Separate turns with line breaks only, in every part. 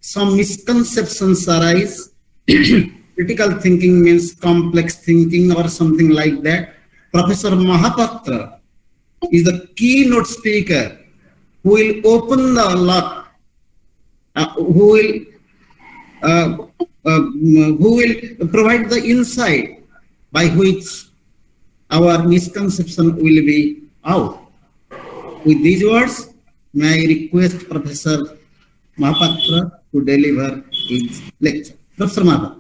some misconceptions arise. Critical thinking means complex thinking or something like that. Professor Mohapatra is the keynote speaker who will open the lock, who will provide the insight by which our misconception will be out. With these words, may I request Professor Mohapatra to deliver his lecture. Professor Mohapatra.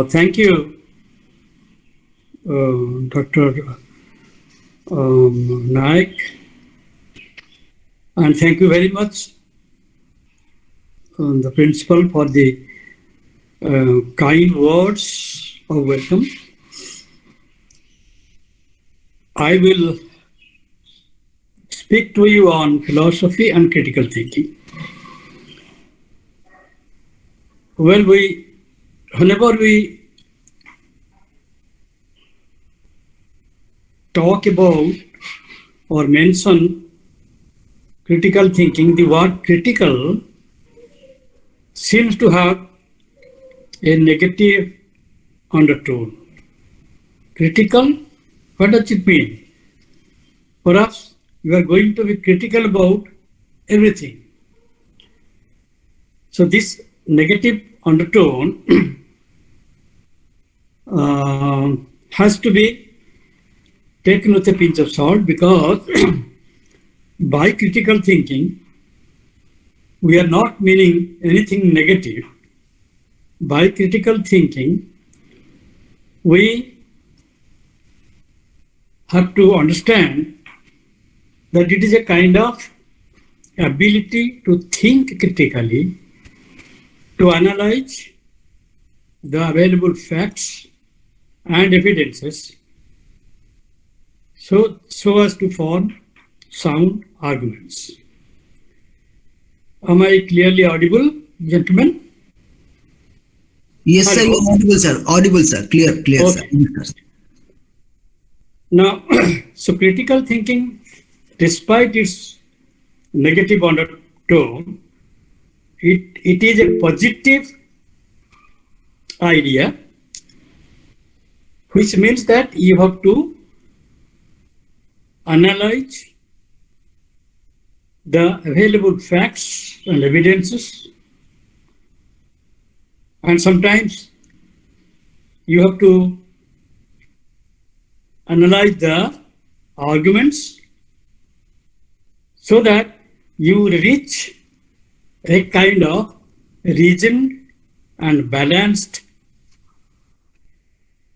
Thank you, Dr. Naik, and thank you very much, the principal, for the kind words of welcome. I will speak to you on philosophy and critical thinking. Well, whenever we talk about or mention critical thinking, the word critical seems to have a negative undertone. Critical, what does it mean? Perhaps you are going to be critical about everything. So this negative undertone has to be taken with a pinch of salt, because by critical thinking, we are not meaning anything negative. By critical thinking, we have to understand that it is a kind of ability to think critically, to analyze the available facts and evidences so as to form sound arguments. Am I clearly audible, gentlemen?
Yes, sir, you are audible, sir. Audible, sir. Clear, okay, sir.
Now, so critical thinking, despite its negative undertone, it is a positive idea, which means that you have to analyze the available facts and evidences, and sometimes you have to analyze the arguments so that you reach a kind of reasoned and balanced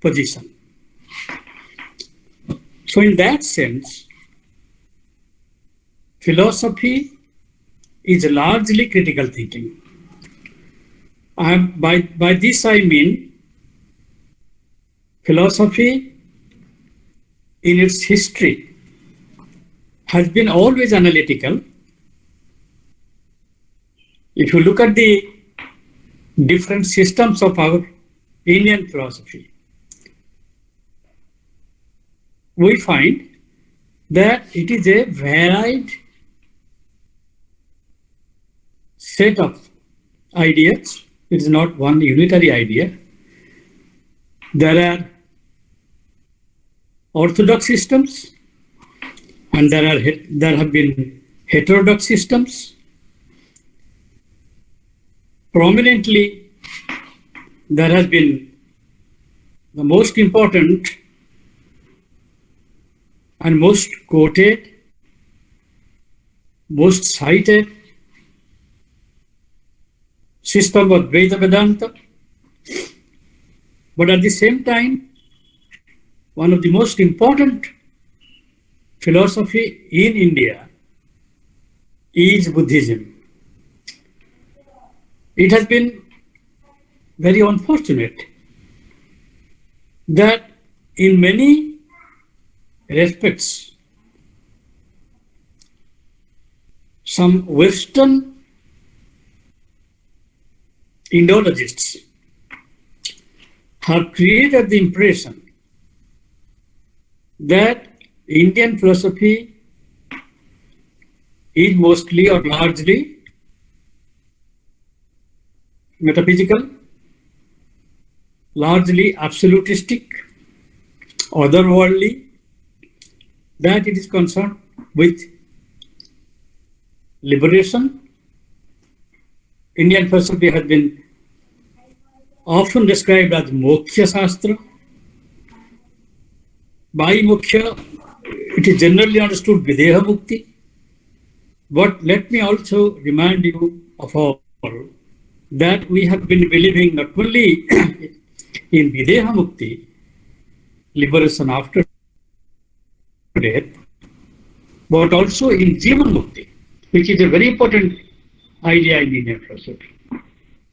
position. So in that sense, philosophy is largely critical thinking. By this I mean philosophy in its history has been always analytical. If you look at the different systems of our Indian philosophy, we find that it is a varied set of ideas. It is not one unitary idea. There are orthodox systems, and there have been heterodox systems. Prominently, there has been the most important and most quoted, most cited system of Advaita Vedanta. But at the same time, one of the most important philosophy in India is Buddhism. It has been very unfortunate that in many respects, some Western Indologists have created the impression that Indian philosophy is mostly or largely metaphysical, largely absolutistic, otherworldly, that it is concerned with liberation. Indian philosophy has been often described as Moksha Shastra. By Moksha, it is generally understood Videha Mukti. But let me also remind you of all that we have been believing not only in Videha Mukti, liberation after death, but also in Jivan Mukti, which is a very important idea in Indian philosophy.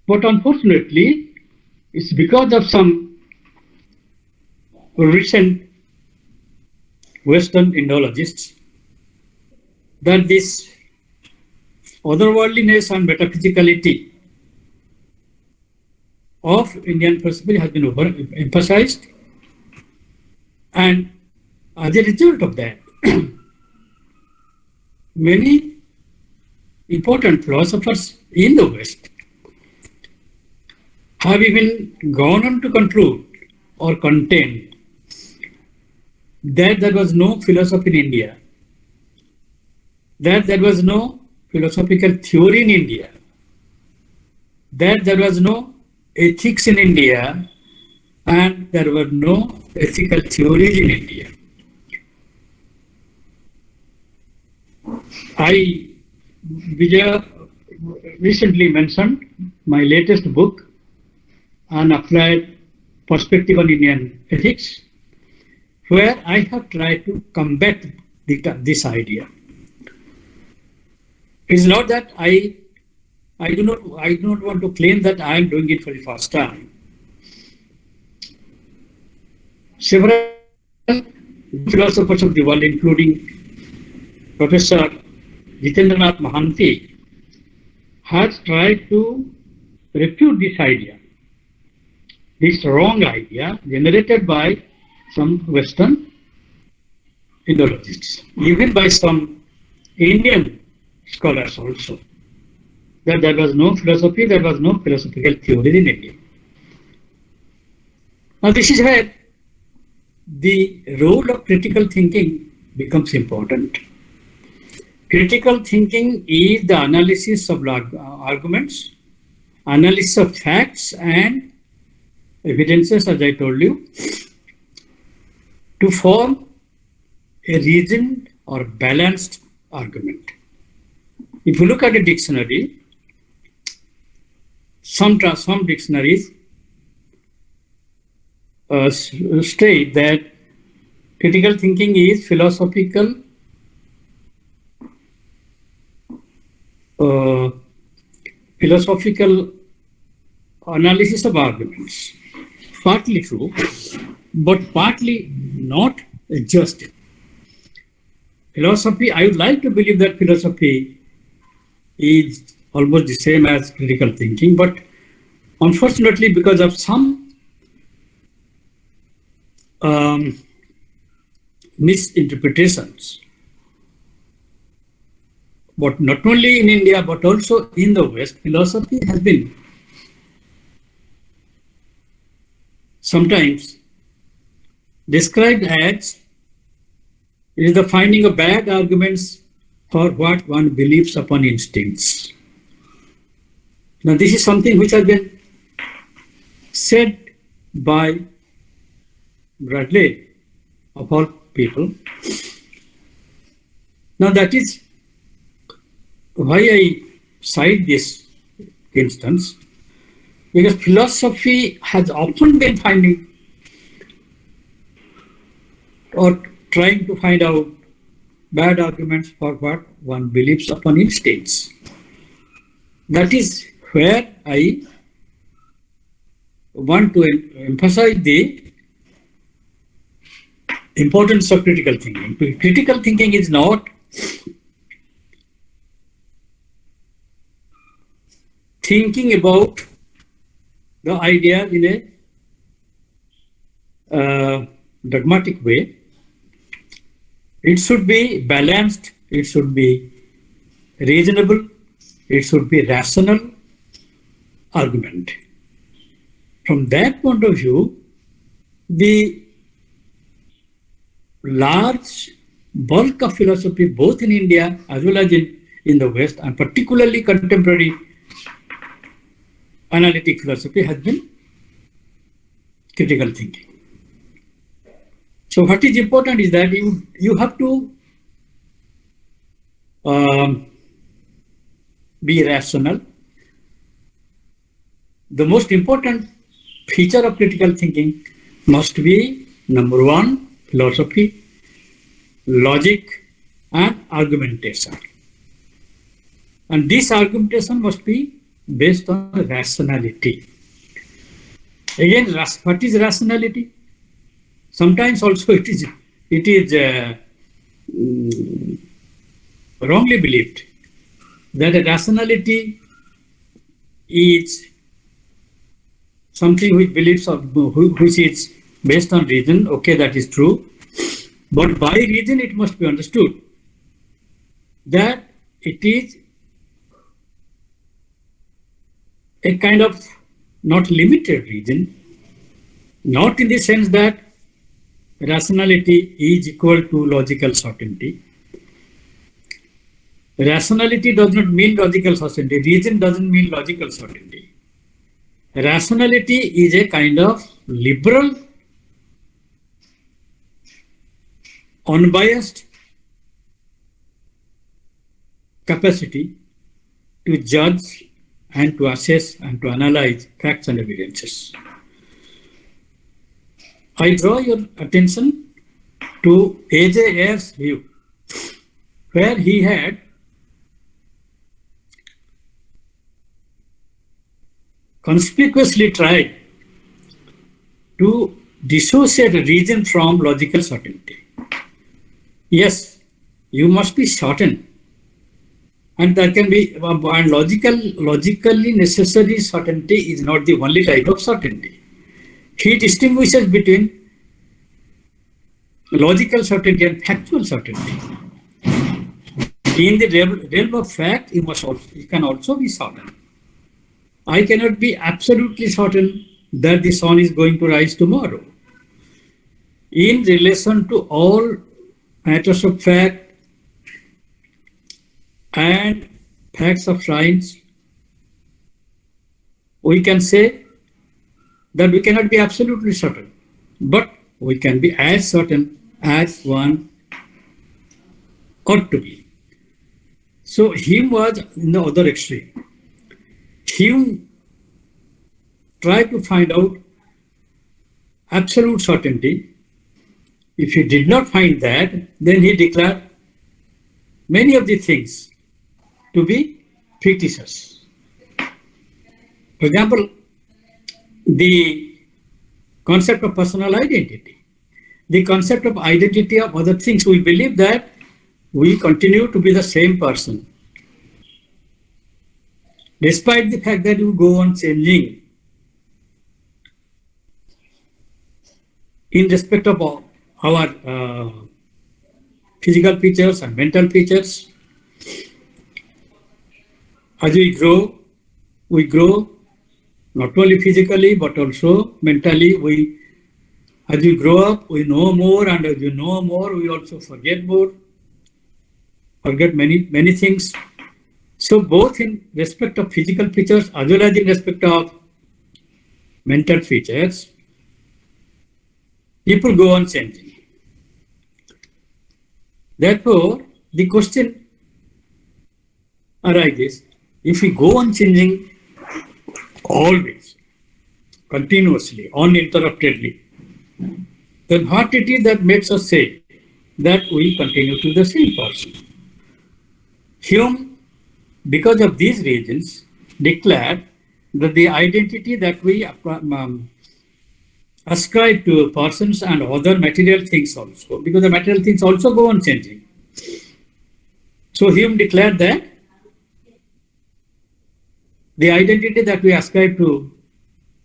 But unfortunately, it's because of some recent Western Indologists that this otherworldliness and metaphysicality of Indian philosophy has been overemphasized, and as a result of that, many important philosophers in the West have even gone on to conclude or contend that there was no philosophy in India, that there was no philosophical theory in India, that there was no ethics in India, and there were no ethical theories in India. I, Vijaya, recently mentioned my latest book, An Applied Perspective on Indian Ethics, where I have tried to combat this idea. It's not that I do not want to claim that I am doing it for the first time. Several philosophers of the world, including Professor Jitendranath Mohanty, has tried to refute this idea, this wrong idea generated by some Western Indologists, even by some Indian scholars also, that there was no philosophy, there was no philosophical theory in India. Now this is where the role of critical thinking becomes important. Critical thinking is the analysis of arguments, analysis of facts and evidences, as I told you, to form a reasoned or balanced argument. If you look at a dictionary, some dictionaries state that critical thinking is philosophical analysis of arguments. Partly true, but partly not just. Philosophy, I would like to believe that philosophy is almost the same as critical thinking, but unfortunately, because of some misinterpretations, but not only in India, but also in the West, philosophy has been sometimes described as it is the finding of bad arguments for what one believes upon instincts. Now, this is something which has been said by Bradley, of all people. Now, that is why I cite this instance, because philosophy has often been finding or trying to find out bad arguments for what one believes upon instincts. That is where I want to emphasize the importance of critical thinking. Critical thinking is not thinking about the idea in a dogmatic way. It should be balanced, it should be reasonable, it should be rational argument. From that point of view, the large bulk of philosophy, both in India as well as in the West, and particularly contemporary analytic philosophy, has been critical thinking. So what is important is that you have to be rational. The most important feature of critical thinking must be, number one, philosophy, logic, and argumentation. And this argumentation must be based on rationality. Again, what is rationality? Sometimes also it is wrongly believed that a rationality is something which believes which is based on reason. Okay, that is true. But by reason it must be understood that it is a kind of not limited reason, not in the sense that rationality is equal to logical certainty. Rationality does not mean logical certainty. Reason doesn't mean logical certainty. Rationality is a kind of liberal, unbiased capacity to judge and to assess and to analyze facts and evidences. I draw your attention to A.J. Ayer's view, where he had conspicuously tried to dissociate reason from logical certainty. Yes, you must be certain, and there can be, and logically necessary certainty is not the only type of certainty. He distinguishes between logical certainty and factual certainty. In the realm of fact, you can also be certain. I cannot be absolutely certain that the sun is going to rise tomorrow. In relation to all matters of fact and facts of science, we can say that we cannot be absolutely certain, but we can be as certain as one ought to be. So Hume was in the other extreme. Hume tried to find out absolute certainty. If he did not find that, then he declared many of the things to be fictitious. For example, the concept of personal identity, the concept of identity of other things. We believe that we continue to be the same person, despite the fact that you go on changing in respect of our physical features and mental features. As we grow not only physically but also mentally. As we grow up, we know more, and as we know more, we also forget more, forget many things. So both in respect of physical features as well as in respect of mental features, people go on changing. Therefore, the question arises, if we go on changing always, continuously, uninterruptedly, then what it is that makes us say that we continue to be the same person? Hume, because of these reasons, declared that the identity that we ascribe to persons and other material things also, because the material things also go on changing. So Hume declared that the identity that we ascribe to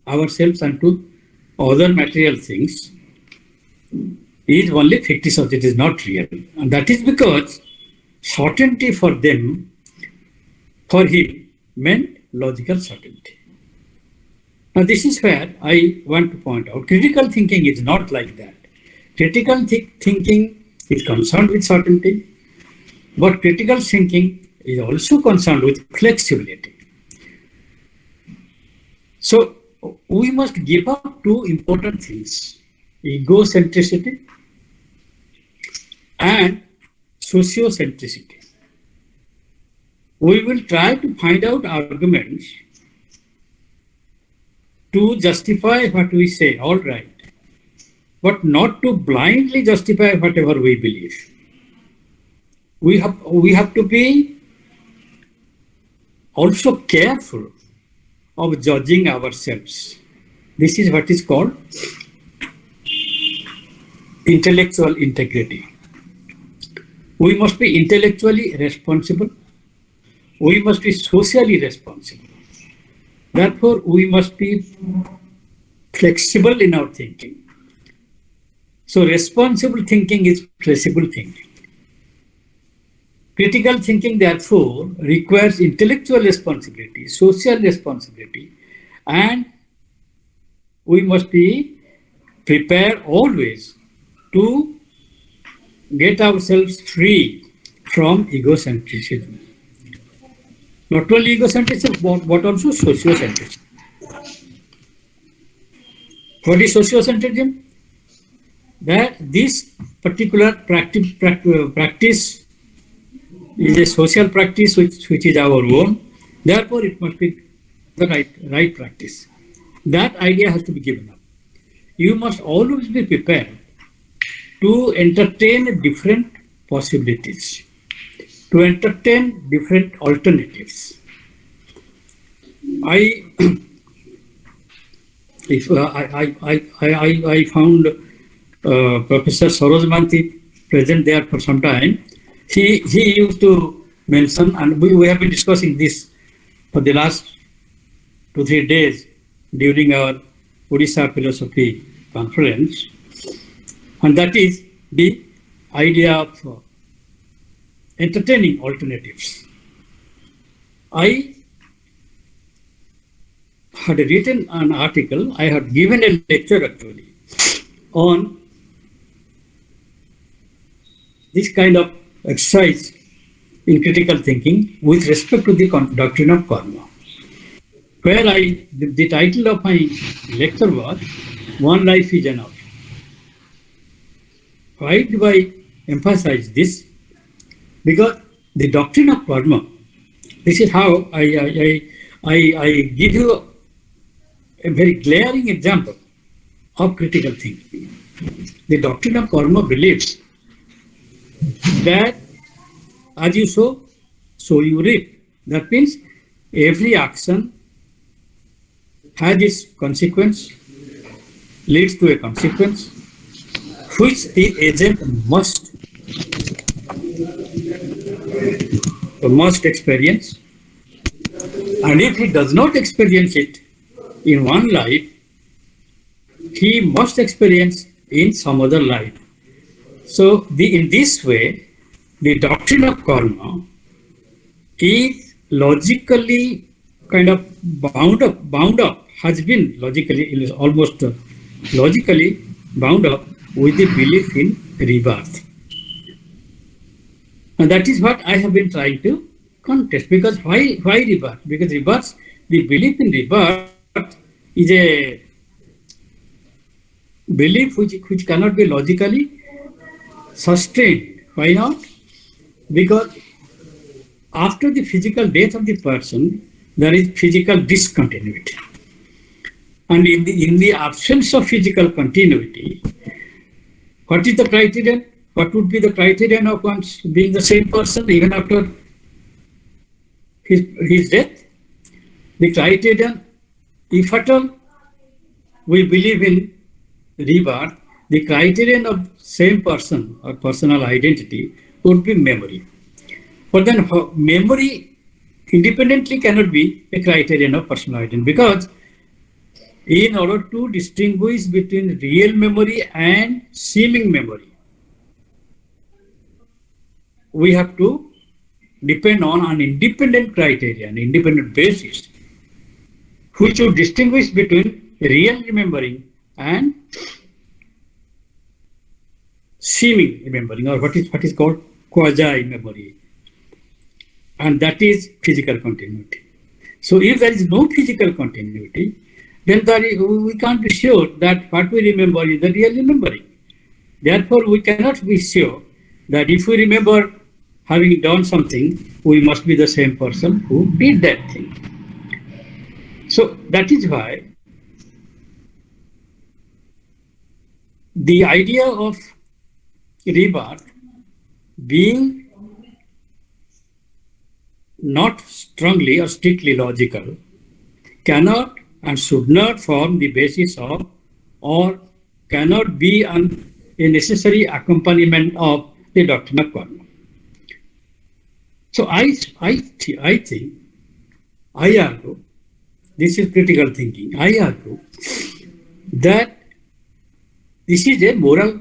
ourselves and to other material things is only fictitious, it is not real. And that is because certainty for them for him meant logical certainty. Now this is where I want to point out, critical thinking is not like that. Critical thinking is concerned with certainty, but critical thinking is also concerned with flexibility. So we must give up two important things: egocentricity and sociocentricity. We will try to find out arguments to justify what we say, all right, but not to blindly justify whatever we believe. We have to be also careful of judging ourselves. This is what is called intellectual integrity. We must be intellectually responsible. We must be socially responsible. Therefore, we must be flexible in our thinking. So responsible thinking is flexible thinking. Critical thinking, therefore, requires intellectual responsibility, social responsibility, and we must be prepared always to get ourselves free from egocentrism. Not only egocentrism, but also sociocentrism. What is sociocentrism? That this particular practice is a social practice which is our own. Therefore, it must be the right practice. That idea has to be given up. You must always be prepared to entertain different possibilities, to entertain different alternatives. I found Professor Sarojmanti present there for some time. He used to mention, and we have been discussing this for the last 2-3 days during our Odisha philosophy conference, and that is the idea of entertaining alternatives. I had written an article, I had given a lecture actually on this kind of exercise in critical thinking with respect to the doctrine of karma, where the title of my lecture was "One Life is Enough." Why do I emphasize this? Because the doctrine of karma, this is how I give you a very glaring example of critical thinking. The doctrine of karma believes that as you sow, so you reap. That means every action has its consequence, leads to a consequence, which the agent must experience. And if he does not experience it in one life, he must experience in some other life. So in this way, the doctrine of karma is logically kind of bound up, has been logically, almost logically bound up with the belief in rebirth. And that is what I have been trying to contest. Because why rebirth? Because rebirth, the belief in rebirth is a belief which cannot be logically sustained. Why not? Because after the physical death of the person, there is physical discontinuity. And in the absence of physical continuity, what is the criterion? What would be the criterion of one's being the same person even after his death? The criterion, if at all we believe in rebirth, the criterion of same person or personal identity would be memory. But then memory independently cannot be a criterion of personal identity, because in order to distinguish between real memory and seeming memory, we have to depend on an independent criteria, an independent basis, which would distinguish between real remembering and seeming remembering, or what is called quasi-memory. And that is physical continuity. So if there is no physical continuity, then we can't be sure that what we remember is the real remembering. Therefore, we cannot be sure that if we remember having done something, we must be the same person who did that thing. So that is why the idea of rebirth being not strongly or strictly logical cannot and should not form the basis of, or cannot be a necessary accompaniment of, the doctrine of karma. So I think, I argue, this is critical thinking, I argue that this is a moral,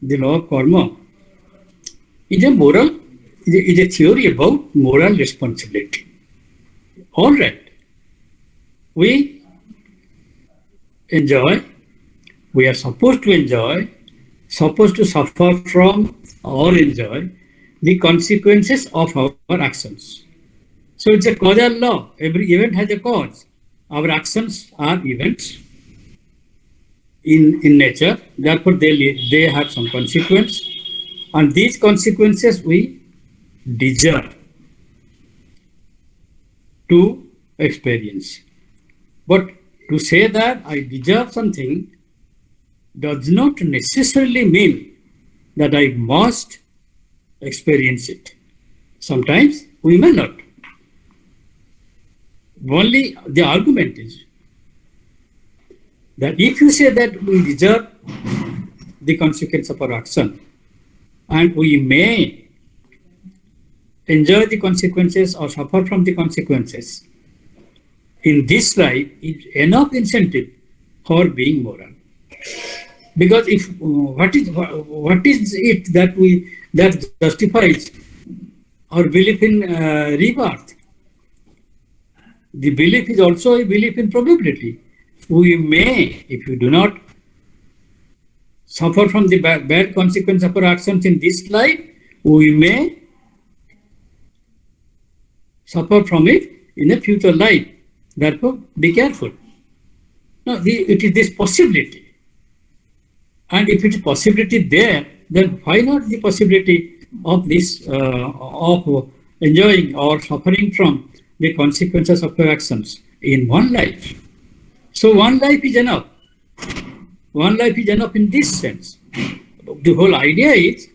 the law of karma is a moral, is a theory about moral responsibility. All right, we enjoy, we are supposed to enjoy, supposed to suffer from or enjoy the consequences of our actions. So it's a causal law. Every event has a cause. Our actions are events in nature. Therefore, they have some consequence. And these consequences we deserve to experience. But to say that I deserve something does not necessarily mean that I must experience it. Sometimes we may not. Only the argument is that if you say that we deserve the consequence of our action and we may enjoy the consequences or suffer from the consequences, in this life is enough incentive for being moral. Because if what is it that justifies our belief in rebirth? The belief is also a belief in probability. We may, if we do not suffer from the bad consequence of our actions in this life, we may suffer from it in a future life. Therefore, be careful. Now, it is this possibility. And if it is possibility there, then why not the possibility of this, of enjoying or suffering from the consequences of your actions in one life? So one life is enough. One life is enough in this sense. The whole idea is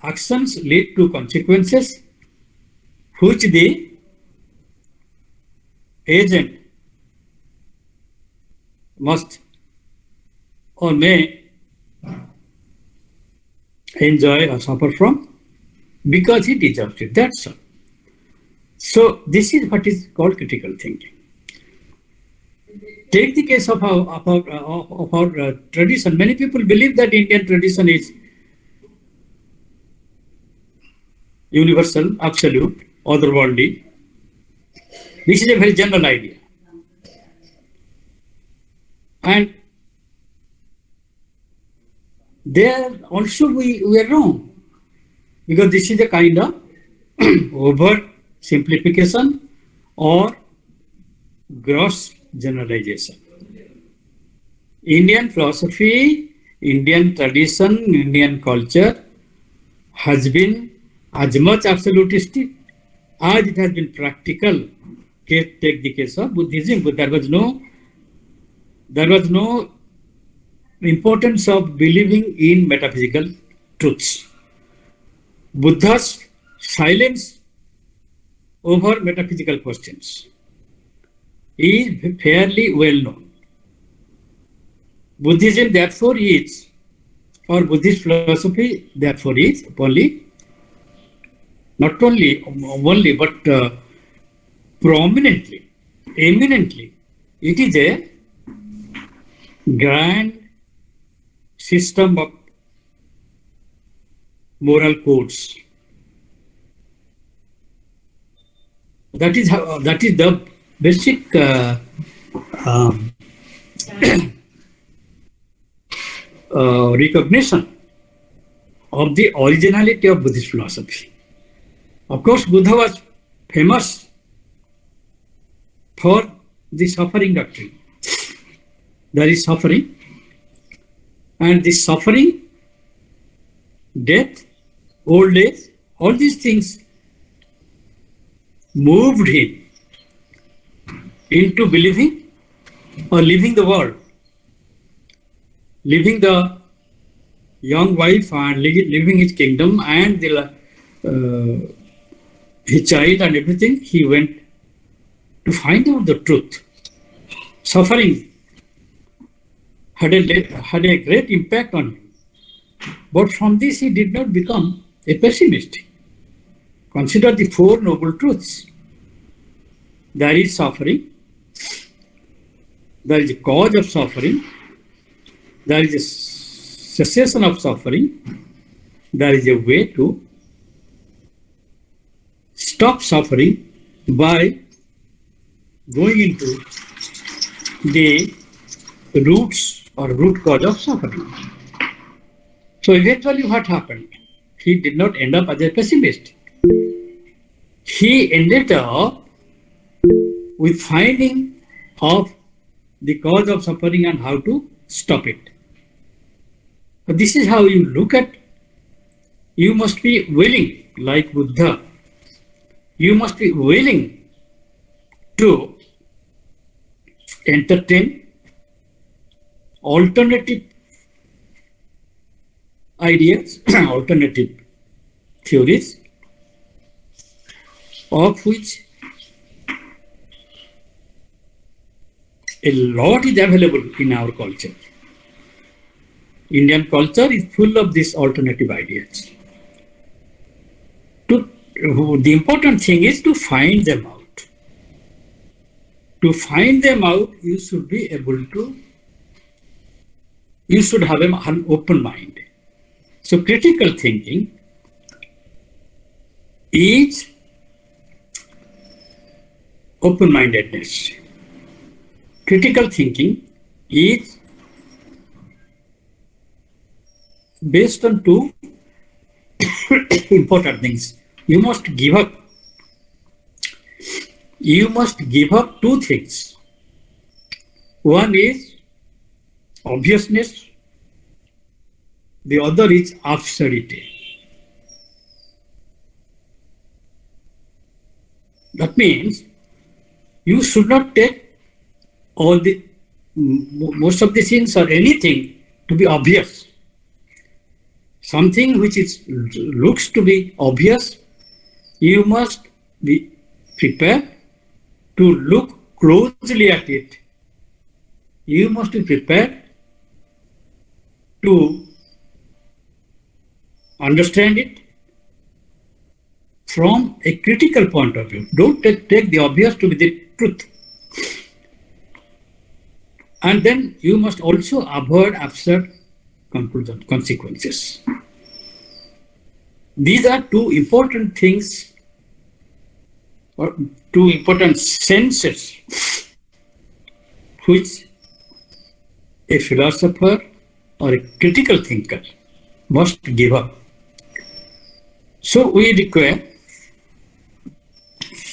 actions lead to consequences which the agent must or may enjoy or suffer from because he deserves it. That's all. So this is what is called critical thinking. Take the case of our tradition. Many people believe that Indian tradition is universal, absolute, otherworldly. This is a very general idea. And there also we are wrong, because this is a kind of over simplification or gross generalization. Indian philosophy, Indian tradition, Indian culture has been as much absolutistic as it has been practical. Take the case of Buddhism, but there was no importance of believing in metaphysical truths. Buddha's silence over metaphysical questions is fairly well known. Buddhism therefore is, or Buddhist philosophy therefore is not only but prominently, eminently, it is a grand system of moral codes that is the basic recognition of the originality of Buddhist philosophy. Of course, Buddha was famous for the suffering doctrine. There is suffering, and this suffering, death, old age, all these things moved him into believing or leaving the world, leaving the young wife and leaving his kingdom and his child and everything. He went to find out the truth. Suffering had a great impact on him. But from this he did not become a pessimist. Consider the Four Noble Truths. There is suffering. There is a cause of suffering. There is a cessation of suffering. There is a way to stop suffering by going into the roots or root cause of suffering. So eventually what happened? He did not end up as a pessimist. He ended up with finding of the cause of suffering and how to stop it. But this is how you look at. You must be willing, like Buddha. You must be willing to entertain alternative ideas, alternative theories, of which a lot is available in our culture. Indian culture is full of these alternative ideas. The important thing is to find them out. To find them out, you should be able to, you should have an open mind. So critical thinking is open-mindedness. Critical thinking is based on two important things. You must give up. You must give up two things. One is obviousness. The other is absurdity. That means you should not take all the most of the things or anything to be obvious. Something which looks to be obvious, you must be prepared to look closely at it. You must be prepared to understand it from a critical point of view. Don't take the obvious to be the truth. And then you must also avoid absurd consequences. These are two important things, or two important senses, which a philosopher or a critical thinker must give up. So we require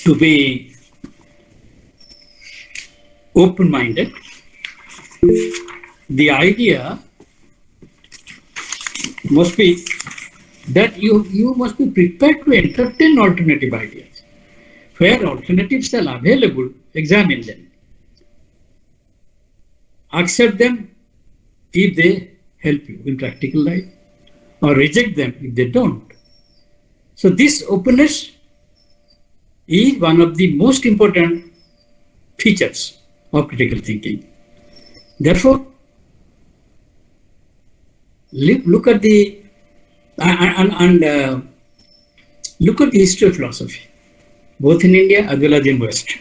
to be open-minded. The idea must be that you must be prepared to entertain alternative ideas. Where alternatives are available, examine them. Accept them if they help you in practical life, or reject them if they don't. So this openness is one of the most important features of critical thinking. Therefore, look at the look at the history of philosophy, both in India as well as in West.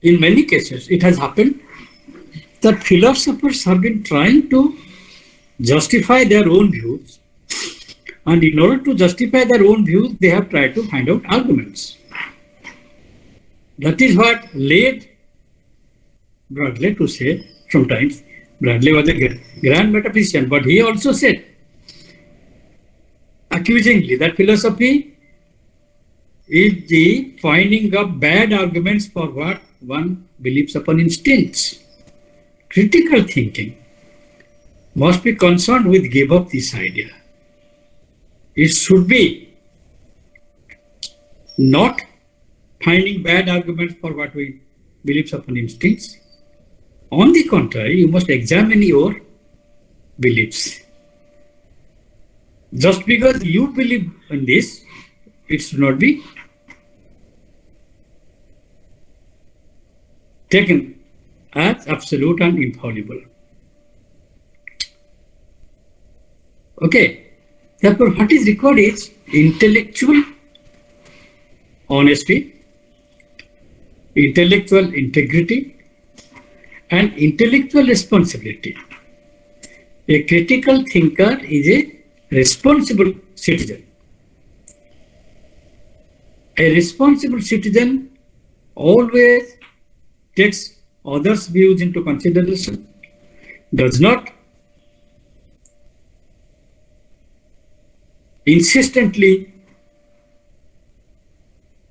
In many cases, it has happened that philosophers have been trying to justify their own views And in order to justify their own views, they have tried to find out arguments. That is what led Bradley to say sometimes. Bradley was a grand metaphysician, but he also said accusingly that philosophy is the finding of bad arguments for what one believes upon instincts. Critical thinking must be concerned with give up this idea. It should be not finding bad arguments for what we believe upon instincts. On the contrary, you must examine your beliefs. Just because you believe in this, it should not be taken as absolute and infallible. Okay. Therefore, what is required is intellectual honesty, intellectual integrity, and intellectual responsibility. A critical thinker is a responsible citizen. A responsible citizen always takes others' views into consideration, does not insistently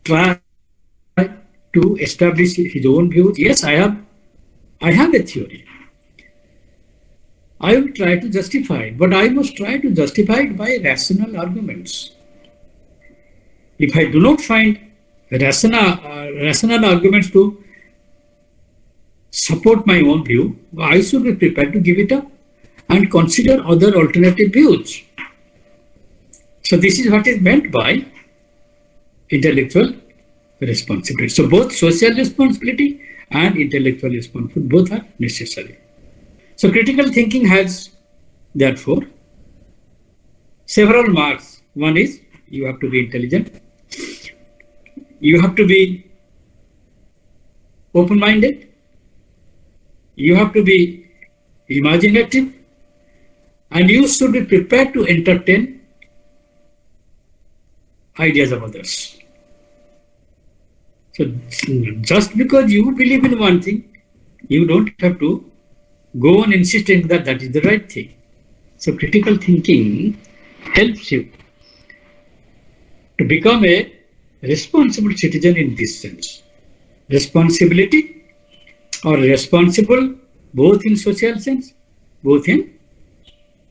try to establish his own views. Yes, I have a theory. I will try to justify it, but I must try to justify it by rational arguments. If I do not find rational arguments to support my own view, I should be prepared to give it up and consider other alternative views. So this is what is meant by intellectual responsibility. So both social responsibility and intellectual responsibility, both are necessary. So critical thinking has, therefore, several marks. One is you have to be intelligent. You have to be open-minded. You have to be imaginative. And you should be prepared to entertain ideas of others. So just because you believe in one thing, you don't have to go on insisting that that is the right thing. So critical thinking helps you to become a responsible citizen in this sense. Responsibility or responsible both in social sense, both in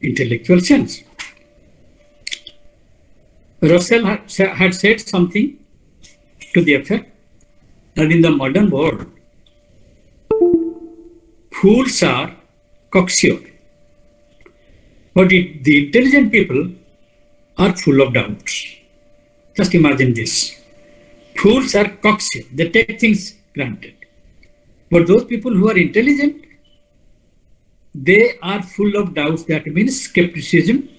intellectual sense. Russell had said something to the effect that in the modern world, fools are cocksure, but the intelligent people are full of doubts. Just imagine this. Fools are cocksure, they take things granted. But those people who are intelligent, they are full of doubts. That means skepticism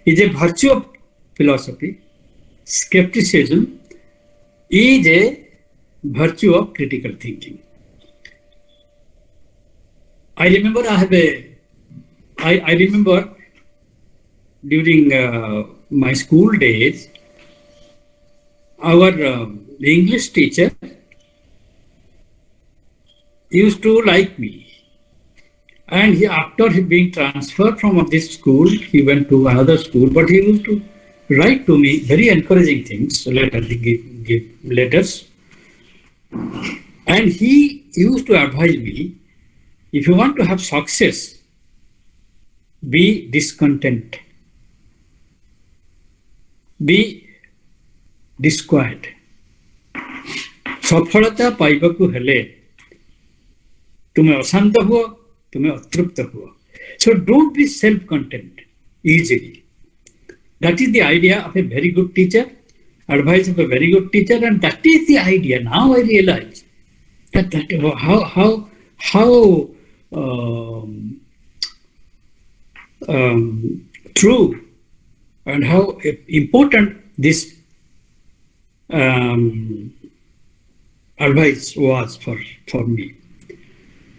is a virtue of philosophy. Skepticism is a virtue of critical thinking. I remember I remember during my school days, our English teacher used to like me. And after being transferred from this school, he went to another school, but he used to write to me very encouraging things, give letters. And he used to advise me, if you want to have success, be discontent, be disquiet. सफलता पाइबाकु हेले तुम्हें अशांत हुआ, तुम्हें अतृप्त हुआ. So don't be self-content easily. That is the idea of a very good teacher, advice of a very good teacher, and that is the idea. Now I realize that how true and how important this advice was for me.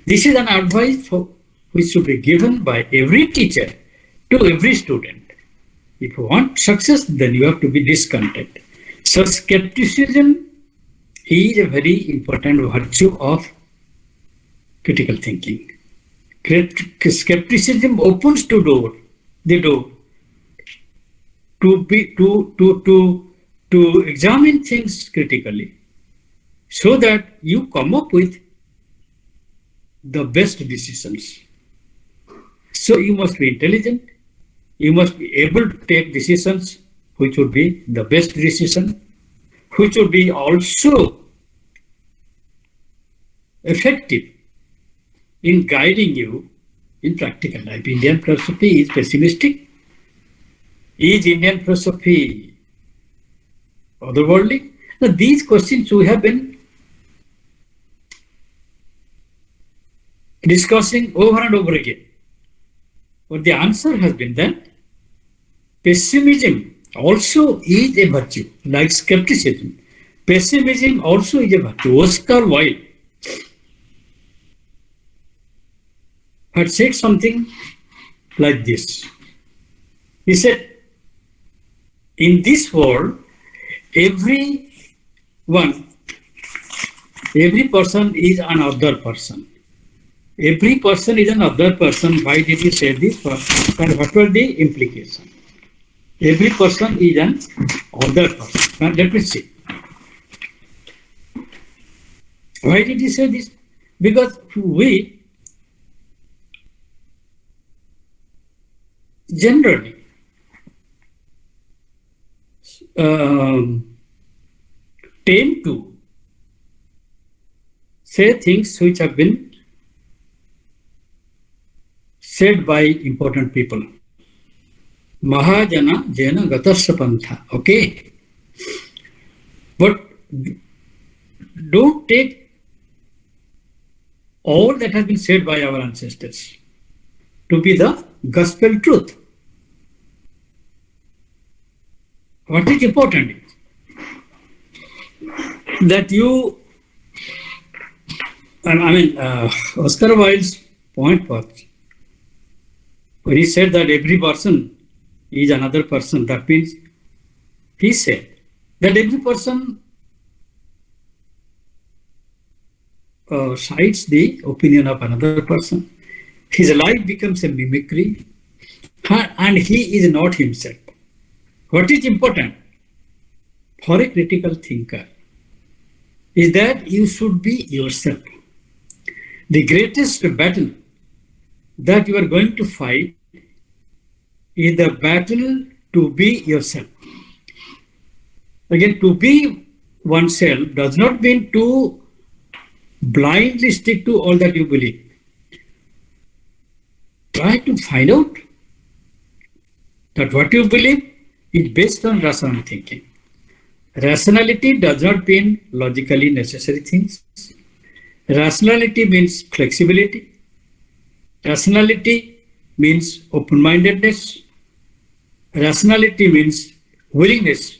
This is an advice which should be given by every teacher to every student. If you want success, then you have to be discontent. So skepticism is a very important virtue of critical thinking. Skepticism opens the door to examine things critically, so that you come up with the best decisions. So you must be intelligent. You must be able to take decisions which would be the best decision, which would be also effective in guiding you in practical life. Indian philosophy is pessimistic. Is Indian philosophy otherworldly? Now, these questions we have been discussing over and over again. But the answer has been that pessimism also is a virtue, like skepticism. Pessimism also is a virtue. Oscar Wilde had said something like this. He said, in this world, every person is another person. Every person is another person. Why did he say this? And what were the implications? Every person is an other person. Now let me see. Why did he say this? Because we generally tend to say things which have been said by important people. Mahajana jena gatasya pantha. Okay. But don't take all that has been said by our ancestors to be the gospel truth. What is important is that you, Oscar Wilde's point was, when he said that every person is another person, that means he said that every person cites the opinion of another person. His life becomes a mimicry, and he is not himself. What is important for a critical thinker is that you should be yourself. The greatest battle that you are going to fight is the battle to be yourself. Again, to be oneself does not mean to blindly stick to all that you believe. Try to find out that what you believe is based on rational thinking. Rationality does not mean logically necessary things. Rationality means flexibility. Rationality means open-mindedness. Rationality means willingness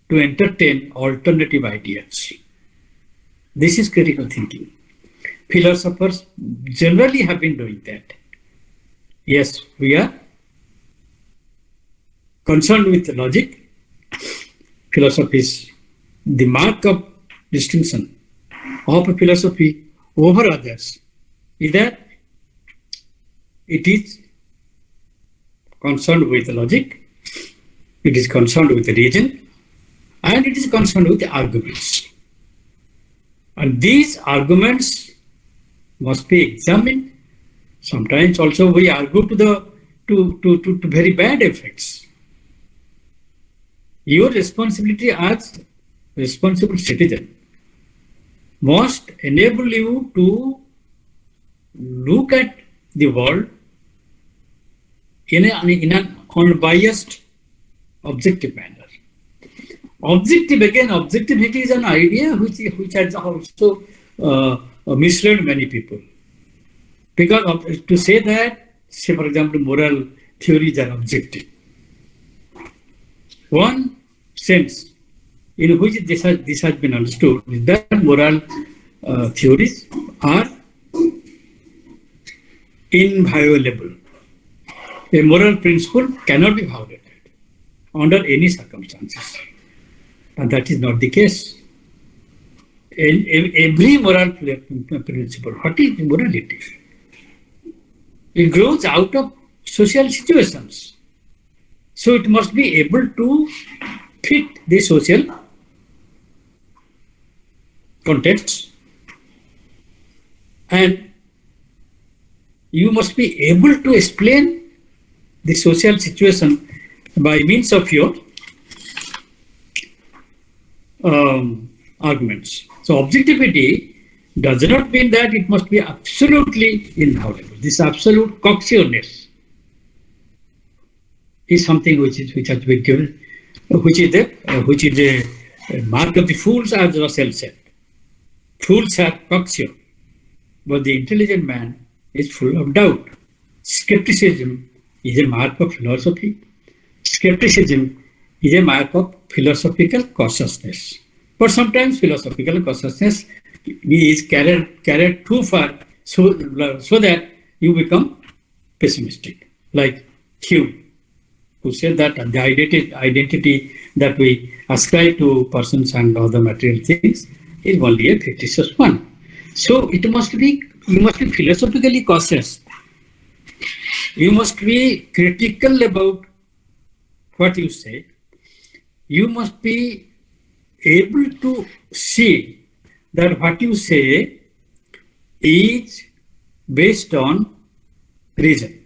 to entertain alternative ideas. This is critical thinking. Philosophers generally have been doing that. Yes, we are concerned with logic. Philosophy is the mark of distinction of a philosophy over others is that it is concerned with logic, it is concerned with reason, and it is concerned with arguments. And these arguments must be examined. Sometimes also we argue to very bad effects. Your responsibility as responsible citizen must enable you to look at the world in an unbiased, objective manner. Objectivity is an idea which has also misled many people. Because to say that, say for example, moral theories are objective. One sense in which this has been understood is that moral theories are inviolable. A moral principle cannot be violated. under any circumstances. And that is not the case. In every moral principle, what is morality? It grows out of social situations. So it must be able to fit the social context, and you must be able to explain the social situation by means of your arguments. So objectivity does not mean that it must be absolutely inviolable. This absolute cocksureness is something which has been given, which is a mark of the fools, as Russell said. Fools are cocksure, but the intelligent man is full of doubt. Skepticism is a mark of philosophy. Skepticism is a mark of philosophical cautiousness. But sometimes philosophical cautiousness is carried too far, so that you become pessimistic, like Hume, who said that the identity that we ascribe to persons and other material things is only a fictitious one. So you must be philosophically cautious. You must be critical about what you say. You must be able to see that what you say is based on reason.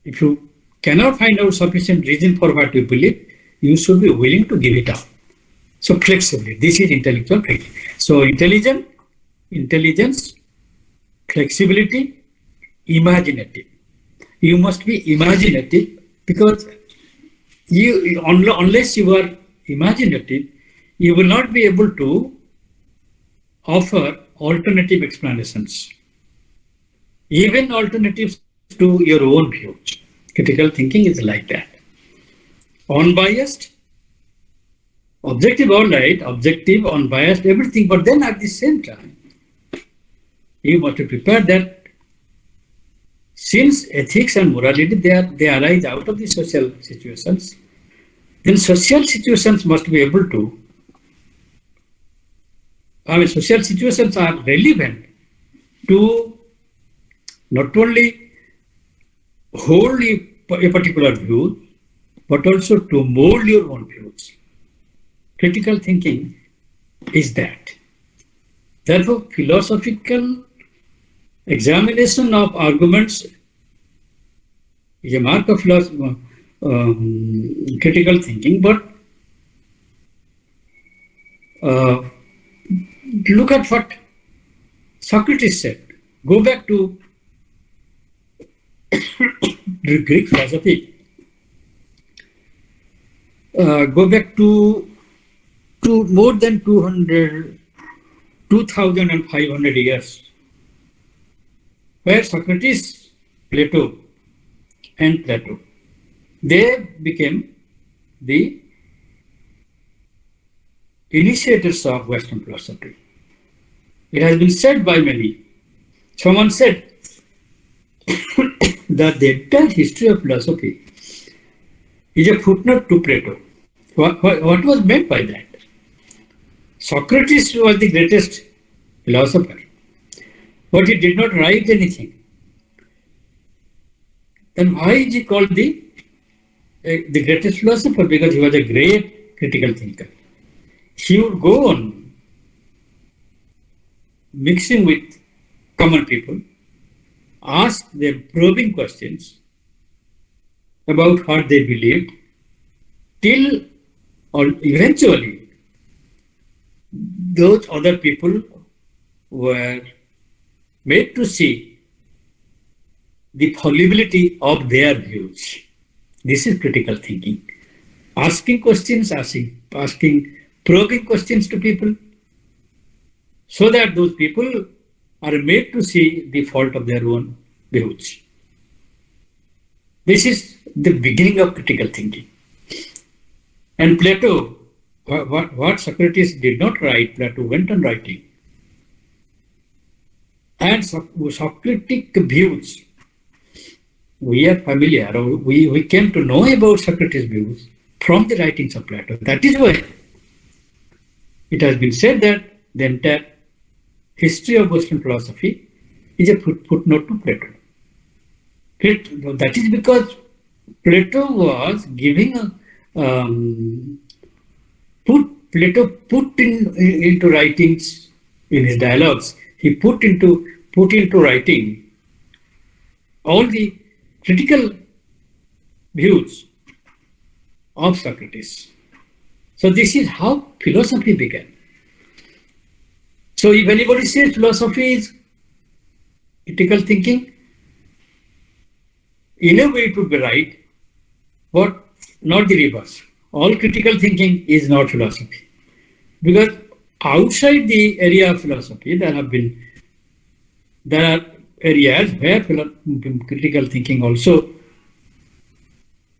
If you cannot find out sufficient reason for what you believe, you should be willing to give it up. So flexibility, this is intellectual flexibility. So intelligence, flexibility, imaginative. You must be imaginative, because unless you are imaginative, you will not be able to offer alternative explanations, even alternatives to your own views. Critical thinking is like that. Unbiased, objective, all right, objective, unbiased, everything, but then at the same time, you must be prepared that since ethics and morality, they arise out of the social situations, then social situations must be able to, social situations are relevant to not only hold a particular view, but also to mold your own views. Critical thinking is that. Therefore, philosophical examination of arguments is a mark of critical thinking, but look at what Socrates said. Go back to Greek philosophy. Go back to more than 2,500 years, where Socrates, Plato, they became the initiators of Western philosophy. It has been said by many. Someone said that the entire history of philosophy is a footnote to Plato. What was meant by that? Socrates was the greatest philosopher, but he did not write anything. Then why is he called the greatest philosopher? Because he was a great critical thinker. He would go on mixing with common people, ask them probing questions about what they believed, till or eventually those other people were made to see the fallibility of their views. This is critical thinking. Asking questions, asking probing questions to people, so that those people are made to see the fault of their own views. This is the beginning of critical thinking. And Plato, what Socrates did not write, Plato went on writing. And Socratic views, we are familiar, we came to know about Socrates' views from the writings of Plato. That is why it has been said that the entire history of Western philosophy is a footnote to Plato. That is because Plato was giving Plato put into writings in his dialogues. He put into writing all the critical views of Socrates. So this is how philosophy began. So if anybody says philosophy is critical thinking, in a way it would be right, but not the reverse. All critical thinking is not philosophy. Because outside the area of philosophy, there are areas where critical thinking also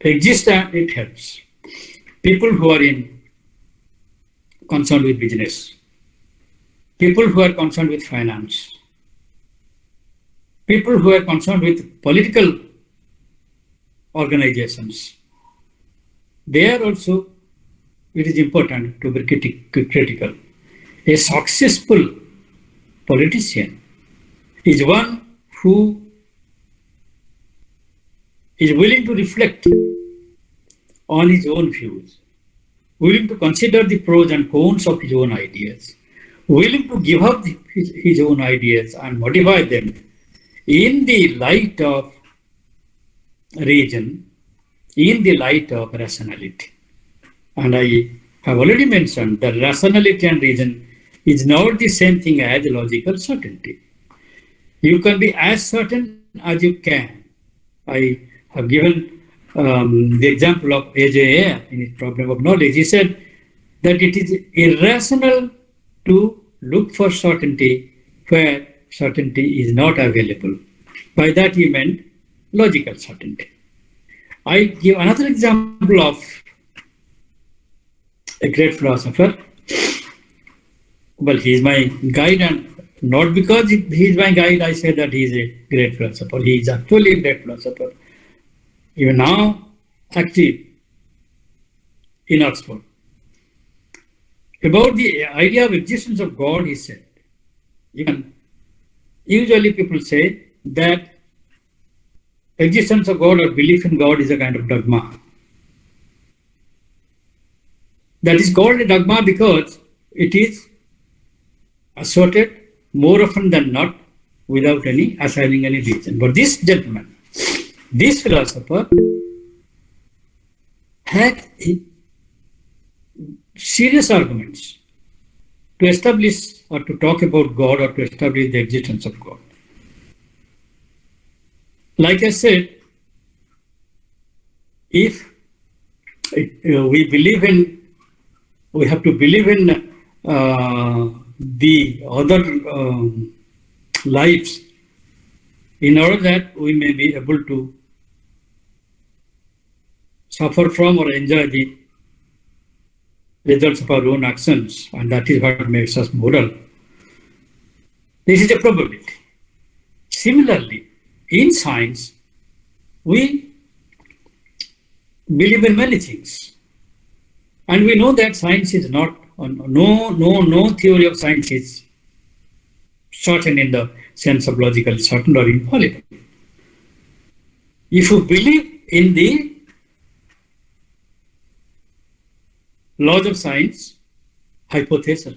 exists and it helps. People who are concerned with business, people who are concerned with finance, people who are concerned with political organizations, there also it is important to be critical. A successful politician is one who is willing to reflect on his own views, willing to consider the pros and cons of his own ideas, willing to give up his own ideas and modify them in the light of reason, in the light of rationality. And I have already mentioned that rationality and reason is not the same thing as logical certainty. You can be as certain as you can. I have given the example of A.J. Ayer in his Problem of Knowledge. He said that it is irrational to look for certainty where certainty is not available. By that he meant logical certainty. I give another example of a great philosopher. Well, he is my guide, and not because he is my guide I say that he is a great philosopher. He is actually a great philosopher. Even now, active in Oxford. About the idea of existence of God, he said, usually people say that existence of God or belief in God is a kind of dogma. That is called a dogma because it is asserted more often than not without assigning any reason. But this gentleman, this philosopher, had serious arguments to establish or to talk about God or to establish the existence of God. Like I said, if we have to believe in the other lives in order that we may be able to suffer from or enjoy the results of our own actions, and that is what makes us moral. This is a probability. Similarly, in science, we believe in many things. And we know that science is not, no theory of science is certain in the sense of logical certain or infallible. If you believe in the laws of science, hypothesis,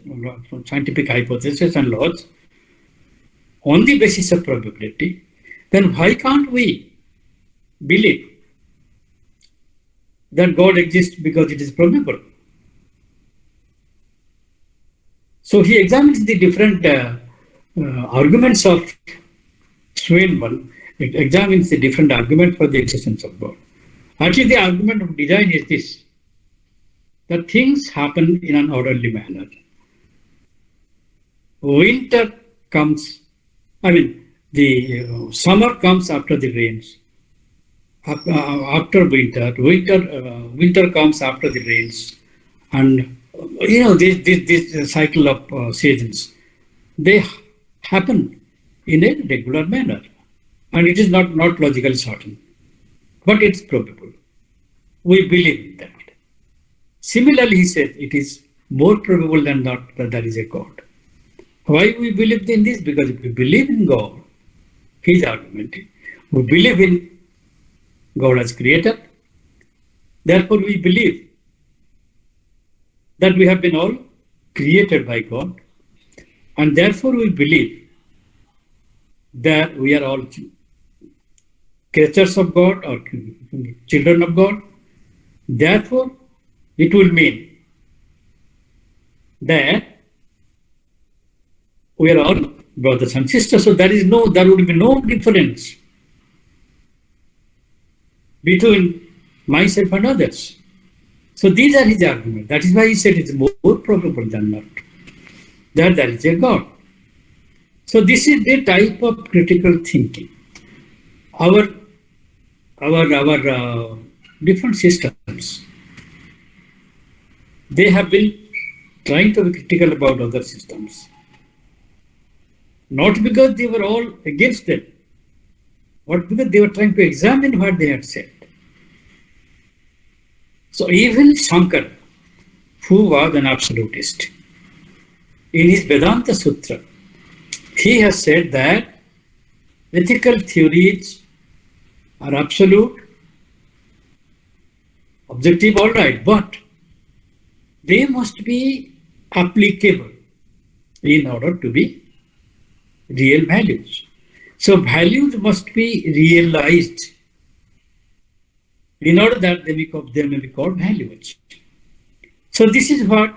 scientific hypothesis and laws, on the basis of probability, then why can't we believe that God exists because it is probable? So he examines the different arguments of Swinburne. It examines the different arguments for the existence of God. Actually, the argument of design is this, that things happen in an orderly manner. Winter comes, the summer comes after the rains. After winter comes after the rains, and this cycle of seasons, they happen in a regular manner, and it is not logically certain, but it's probable. We believe in that. Similarly, he said it is more probable than not that there is a God. Why we believe in this? Because if we believe in God, his argument, we believe in God as creator, therefore we believe that we have been all created by God, and therefore we believe that we are all creatures of God or children of God. Therefore, it will mean that we are all brothers and sisters. So there would be no difference between myself and others. So these are his arguments. That is why he said it's more probable than not that there is a God. So this is the type of critical thinking. Our different systems, they have been trying to be critical about other systems. Not because they were all against them, but because they were trying to examine what they had said. So even Shankara, who was an absolutist, in his Vedanta Sutra, he has said that ethical theories are absolute, objective, all right, but they must be applicable in order to be real values. So values must be realized in order that they may be called values. So this is what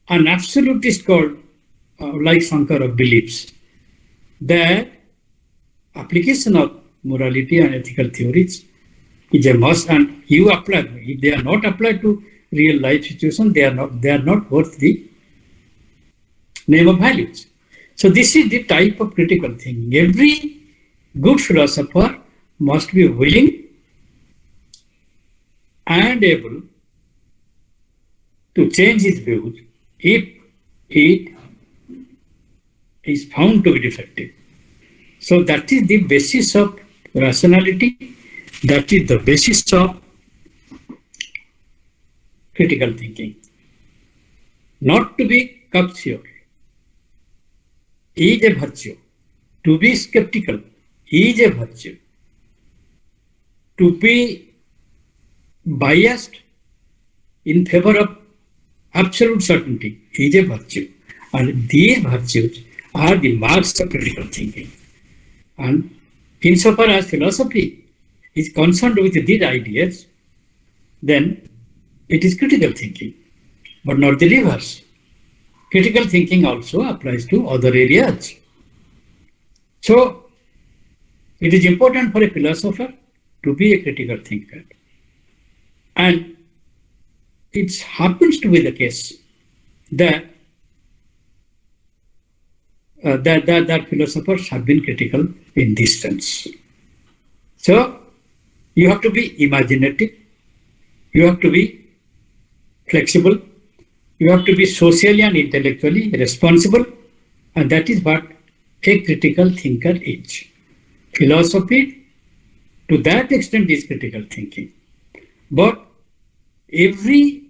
an absolutist called, like Shankara, believes, that application of morality and ethical theories is a must, and you apply. If they are not applied to real life situations, they are not worth the name of values. So this is the type of critical thinking. Every good philosopher must be willing and able to change his views if it is found to be defective. So that is the basis of rationality. That is the basis of critical thinking. Not to be captious is a virtue. To be skeptical is a virtue. To be biased in favor of absolute certainty is a virtue. And these virtues are the marks of critical thinking. And insofar as philosophy is concerned with these ideas, then it is critical thinking, but not the reverse. Critical thinking also applies to other areas. So, it is important for a philosopher to be a critical thinker. And it happens to be the case that that philosophers have been critical in this sense. So, you have to be imaginative, you have to be flexible, you have to be socially and intellectually responsible, and that is what a critical thinker is. Philosophy, to that extent, is critical thinking. But every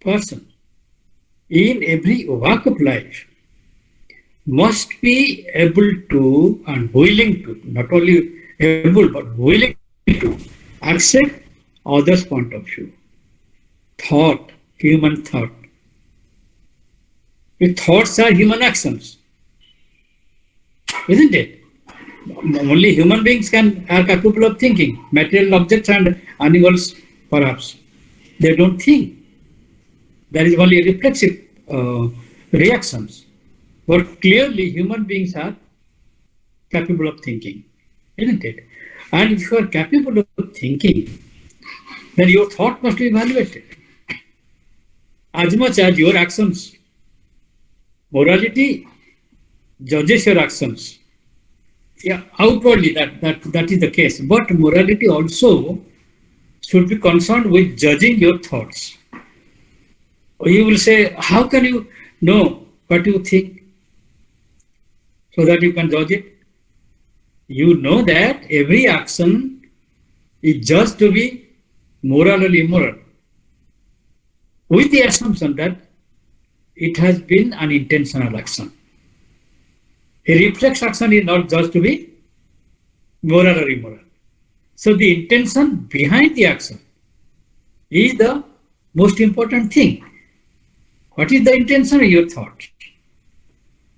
person in every walk of life must be able to and willing to, not only able but willing to accept others' point of view. Thought, human thought. If thoughts are human actions, isn't it? Only human beings are capable of thinking. Material objects and animals, perhaps, they don't think. There is only reflexive reactions. But clearly, human beings are capable of thinking, isn't it? And if you are capable of thinking, then your thought must be evaluated. As much as your actions, morality judges your actions. Yeah, outwardly that is the case. But morality also should be concerned with judging your thoughts. You will say, how can you know what you think so that you can judge it? You know that every action is judged to be moral or immoral. with the assumption that it has been an intentional action. A reflex action is not just to be moral or immoral. So the intention behind the action is the most important thing. What is the intention of your thought?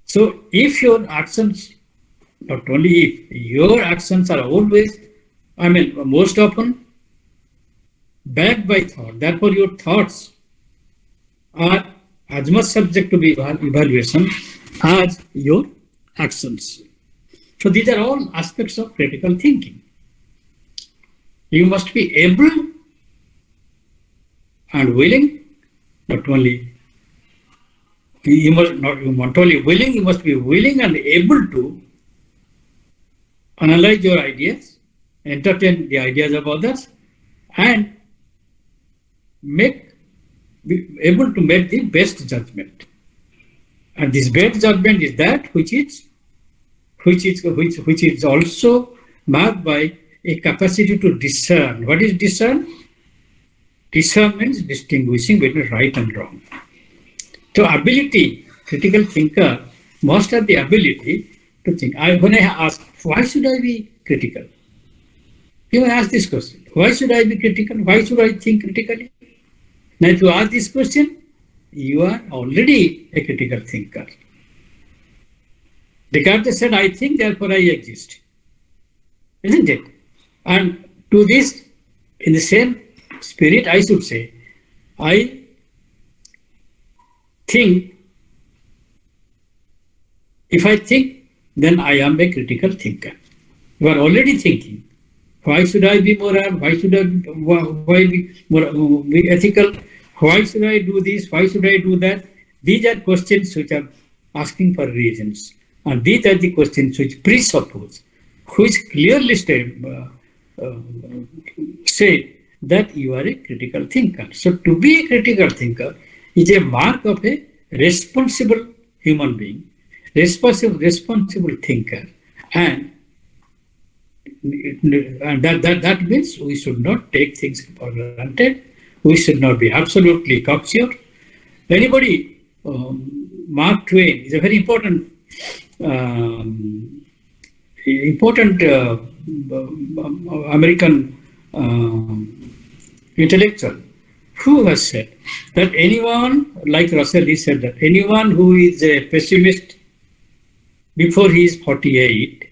So if your actions, not only if, your actions are always, most often backed by thought, therefore your thoughts are as much subject to be evaluation as your actions. So these are all aspects of critical thinking. You must be able and willing, not only you must not only willing, you must be willing and able to analyze your ideas, entertain the ideas of others, and be able to make the best judgment. And this best judgment is that which is also marked by a capacity to discern. What is discern? Discern means distinguishing between right and wrong. So ability, critical thinker must have the ability to think. When I ask, why should I be critical? You will ask this question. Why should I be critical? Why should I think critically? Now if you ask this question, you are already a critical thinker. Descartes said, I think, therefore I exist. Isn't it? And to this, in the same spirit, I should say, I think, if I think, then I am a critical thinker. You are already thinking. Why should I be moral? Why should I be ethical? Why should I do this? Why should I do that? These are questions which are asking for reasons. And these are the questions which presuppose, which clearly say that you are a critical thinker. So to be a critical thinker is a mark of a responsible human being, responsible thinker. And that means we should not take things for granted. We should not be absolutely cocksure. Anybody, Mark Twain is a very important American intellectual who has said that anyone, like Russell, he said that anyone who is a pessimist before he is 48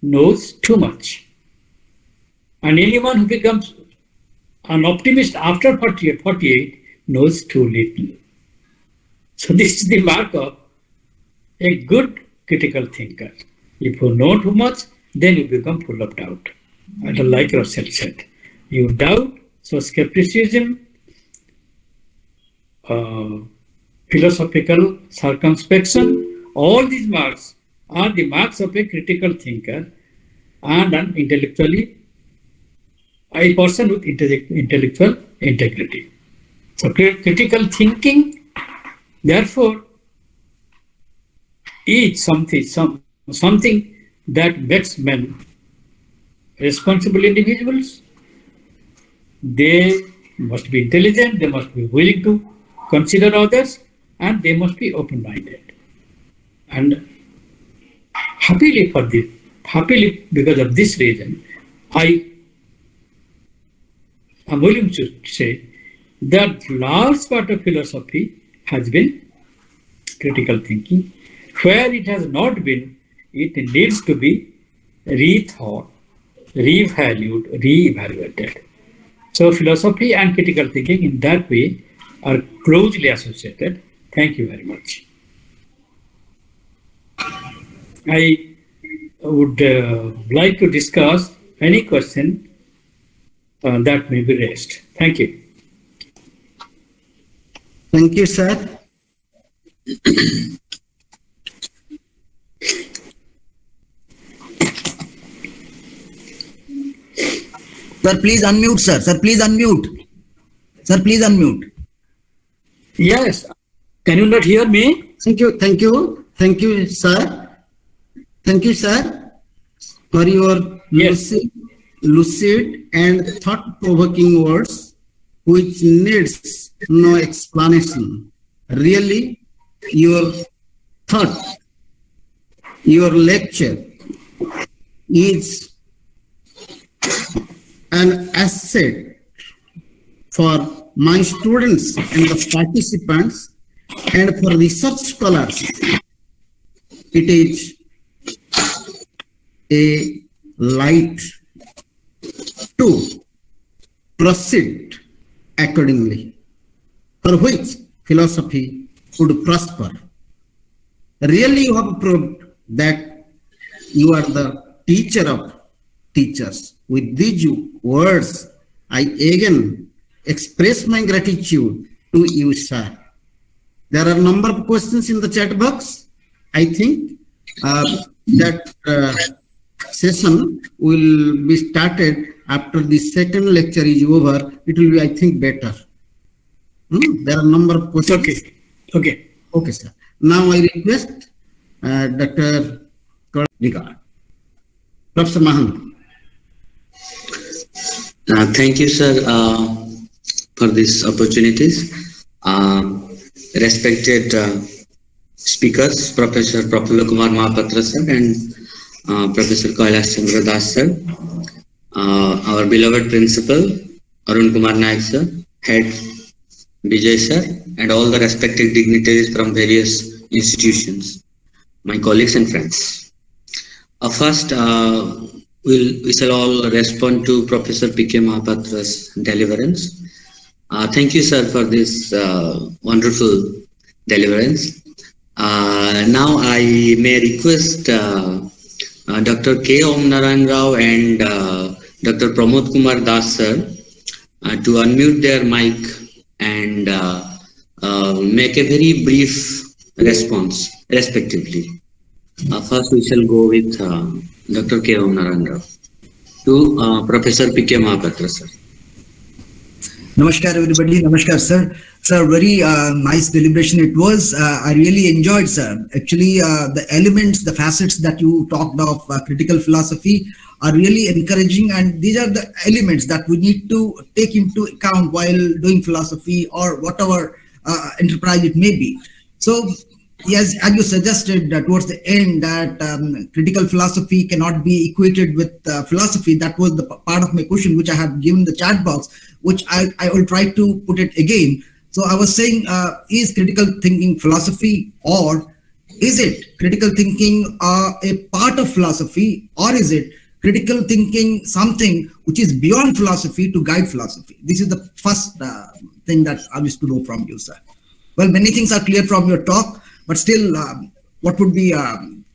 knows too much. And anyone who becomes an optimist after 48 knows too little. So this is the mark of a good critical thinker. If you know too much, then you become full of doubt. And like Russell said, you doubt, so skepticism, philosophical circumspection, all these marks are the marks of a critical thinker and an a person with intellectual integrity. So critical thinking, therefore, is something that makes men responsible individuals. They must be intelligent, they must be willing to consider others, and they must be open-minded. And happily because of this reason, I am willing to say that large part of philosophy has been critical thinking. Where it has not been, it needs to be rethought, revalued, reevaluated. So philosophy and critical thinking in that way are closely associated. Thank you very much. I would like to discuss any question that may be raised. Thank you.
Thank you, sir.
Sir, please unmute, sir. Sir, please unmute. Sir, please unmute.
Yes. Can you not hear me?
Thank you, sir. Thank you, sir, for your lucid and thought-provoking words, which needs no explanation. Really, your thought, your lecture is an asset for my students and the participants and for research scholars. It is a light to proceed accordingly, for which philosophy would prosper. Really, you have proved that you are the teacher of teachers. With these words, I again express my gratitude to you, sir. There are a number of questions in the chat box. I think that session will be started after the second lecture is over. It will be, I think, better. There are a number of questions.
Okay.
Okay, sir. Now I request Dr. Regard. Professor Mahant.
Thank you, sir, for these opportunities. Respected speakers, Professor Prafulla Kumar Mohapatra, sir, and Professor Kailash Chandra Das, sir, our beloved principal, Arun Kumar Naik, sir, head Vijay, sir, and all the respected dignitaries from various institutions, my colleagues and friends. First, we shall all respond to Professor P.K. Mohapatra's deliverance. Thank you, sir, for this wonderful deliverance. Now I may request Dr. K. Om Narayan Rao and Dr. Pramod Kumar Das, sir, to unmute their mic and make a very brief response, respectively. First, we shall go with Dr. K. Om Narayan Rao to Professor P.K. Mohapatra, sir.
Namaskar, everybody. Namaskar, sir. Sir, very nice deliberation it was. I really enjoyed, sir. Actually, the elements, the facets that you talked of critical philosophy are really encouraging, and these are the elements that we need to take into account while doing philosophy or whatever enterprise it may be. So, yes, as you suggested towards the end that critical philosophy cannot be equated with philosophy, that was the part of my question which I have given the chat box, which I will try to put it again. So I was saying, is critical thinking philosophy, or is it critical thinking a part of philosophy, or is it critical thinking something which is beyond philosophy to guide philosophy? This is the first thing that I wish to know from you, sir. Well, many things are clear from your talk, but still, what would be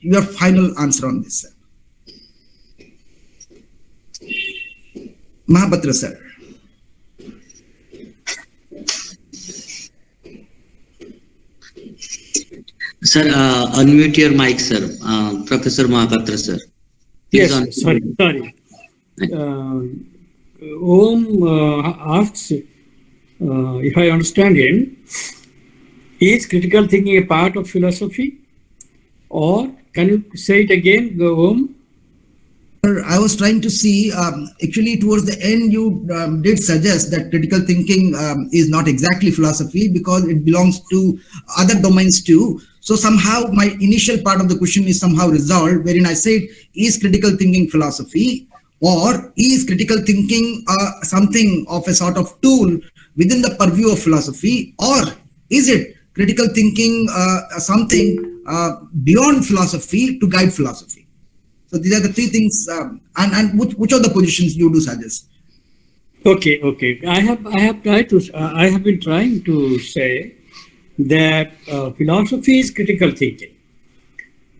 your final answer on this, sir? Mohapatra, sir.
Sir, unmute your mic, sir. Professor Mohapatra, sir.
Please. Yes, sorry. Om asks, if I understand him, is critical thinking a part of philosophy? Or can you say it again, Om?
I was trying to see, actually towards the end you did suggest that critical thinking is not exactly philosophy because it belongs to other domains too. So somehow my initial part of the question is somehow resolved, wherein I said, is critical thinking philosophy, or is critical thinking something of a sort of tool within the purview of philosophy, or is it critical thinking something beyond philosophy to guide philosophy? So these are the three things, and which of the positions you do suggest?
Okay. I have been trying to say that philosophy is critical thinking,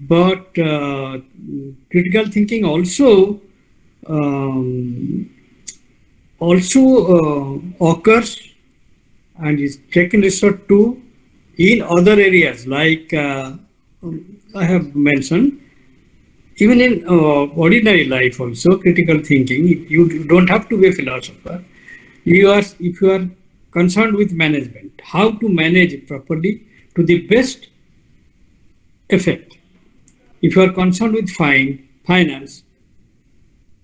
but critical thinking also occurs and is taken resort to in other areas, like I have mentioned. Even in ordinary life also, critical thinking, you don't have to be a philosopher. If you are concerned with management, how to manage it properly to the best effect. If you are concerned with finance,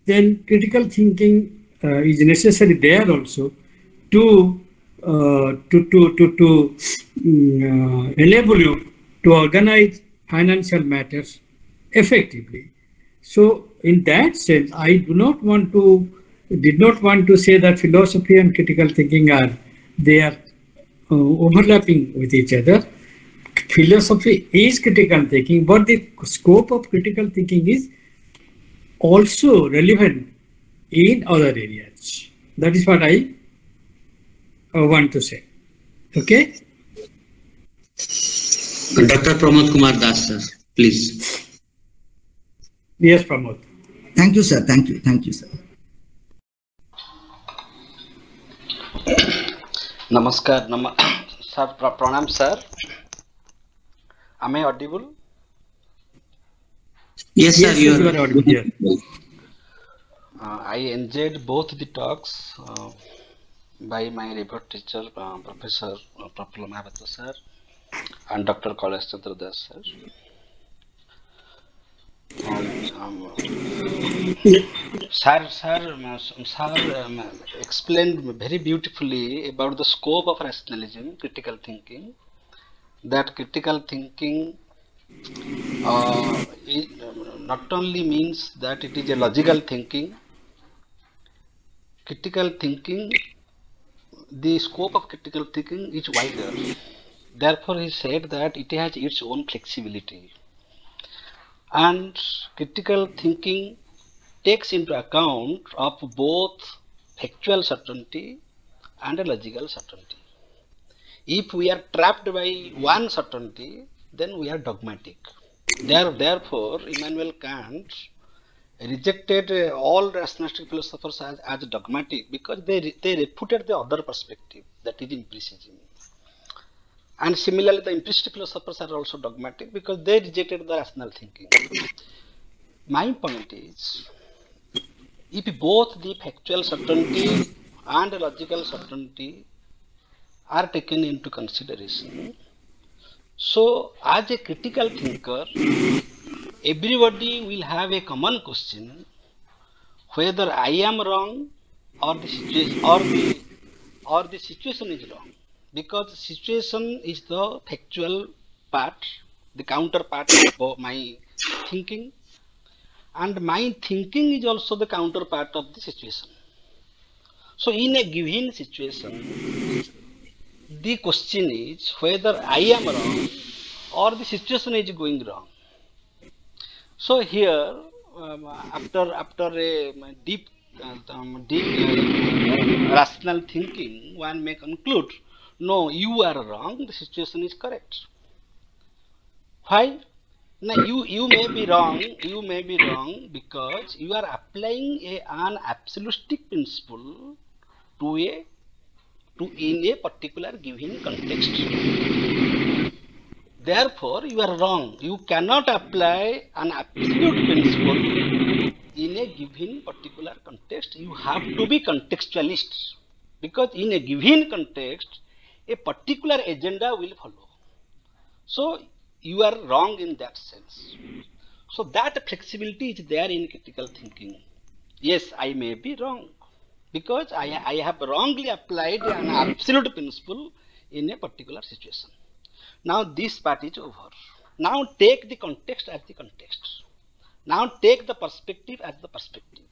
then critical thinking is necessary there also to enable you to organize financial matters effectively. So, in that sense, I did not want to say that philosophy and critical thinking are overlapping with each other. Philosophy is critical thinking, but the scope of critical thinking is also relevant in other areas. That is what I want to say. Okay?
Dr. Pramod Kumar Das, sir, please.
Yes, Pramod.
Thank you, sir. Thank you. Thank you, sir.
Namaskar. Sir, pranam, sir. Am I audible?
Yes, sir, you are
audible. Yes.
I enjoyed both the talks by my revered teacher, Professor Prafulla Kumar Mohapatra, sir, and Dr. Kailash Chandra Das, sir. Sir explained very beautifully about the scope of rationalism, critical thinking. That critical thinking not only means that it is a logical thinking. Critical thinking, the scope of critical thinking is wider. Therefore, he said that it has its own flexibility. And critical thinking takes into account of both factual certainty and a logical certainty. If we are trapped by one certainty, then we are dogmatic. Therefore, Immanuel Kant rejected all rationalistic philosophers as dogmatic because they refuted the other perspective, that is empiricism. And similarly, the empiricist philosophers are also dogmatic because they rejected the rational thinking. My point is, if both the factual certainty and logical certainty are taken into consideration, so as a critical thinker, everybody will have a common question whether I am wrong or the situation is wrong, because the situation is the factual part, the counterpart of my thinking, and my thinking is also the counterpart of the situation. So in a given situation, the question is whether I am wrong or the situation is going wrong. So here, after a deep rational thinking, one may conclude, no, you are wrong, the situation is correct. Why? Now you may be wrong because you are applying an absolutistic principle in a particular given context. Therefore, you are wrong. You cannot apply an absolute principle in a given particular context. You have to be contextualist, because in a given context, a particular agenda will follow. So you are wrong in that sense. So that flexibility is there in critical thinking. Yes, I may be wrong because I have wrongly applied an absolute principle in a particular situation. Now this part is over. Now take the context as the context. Now take the perspective as the perspective.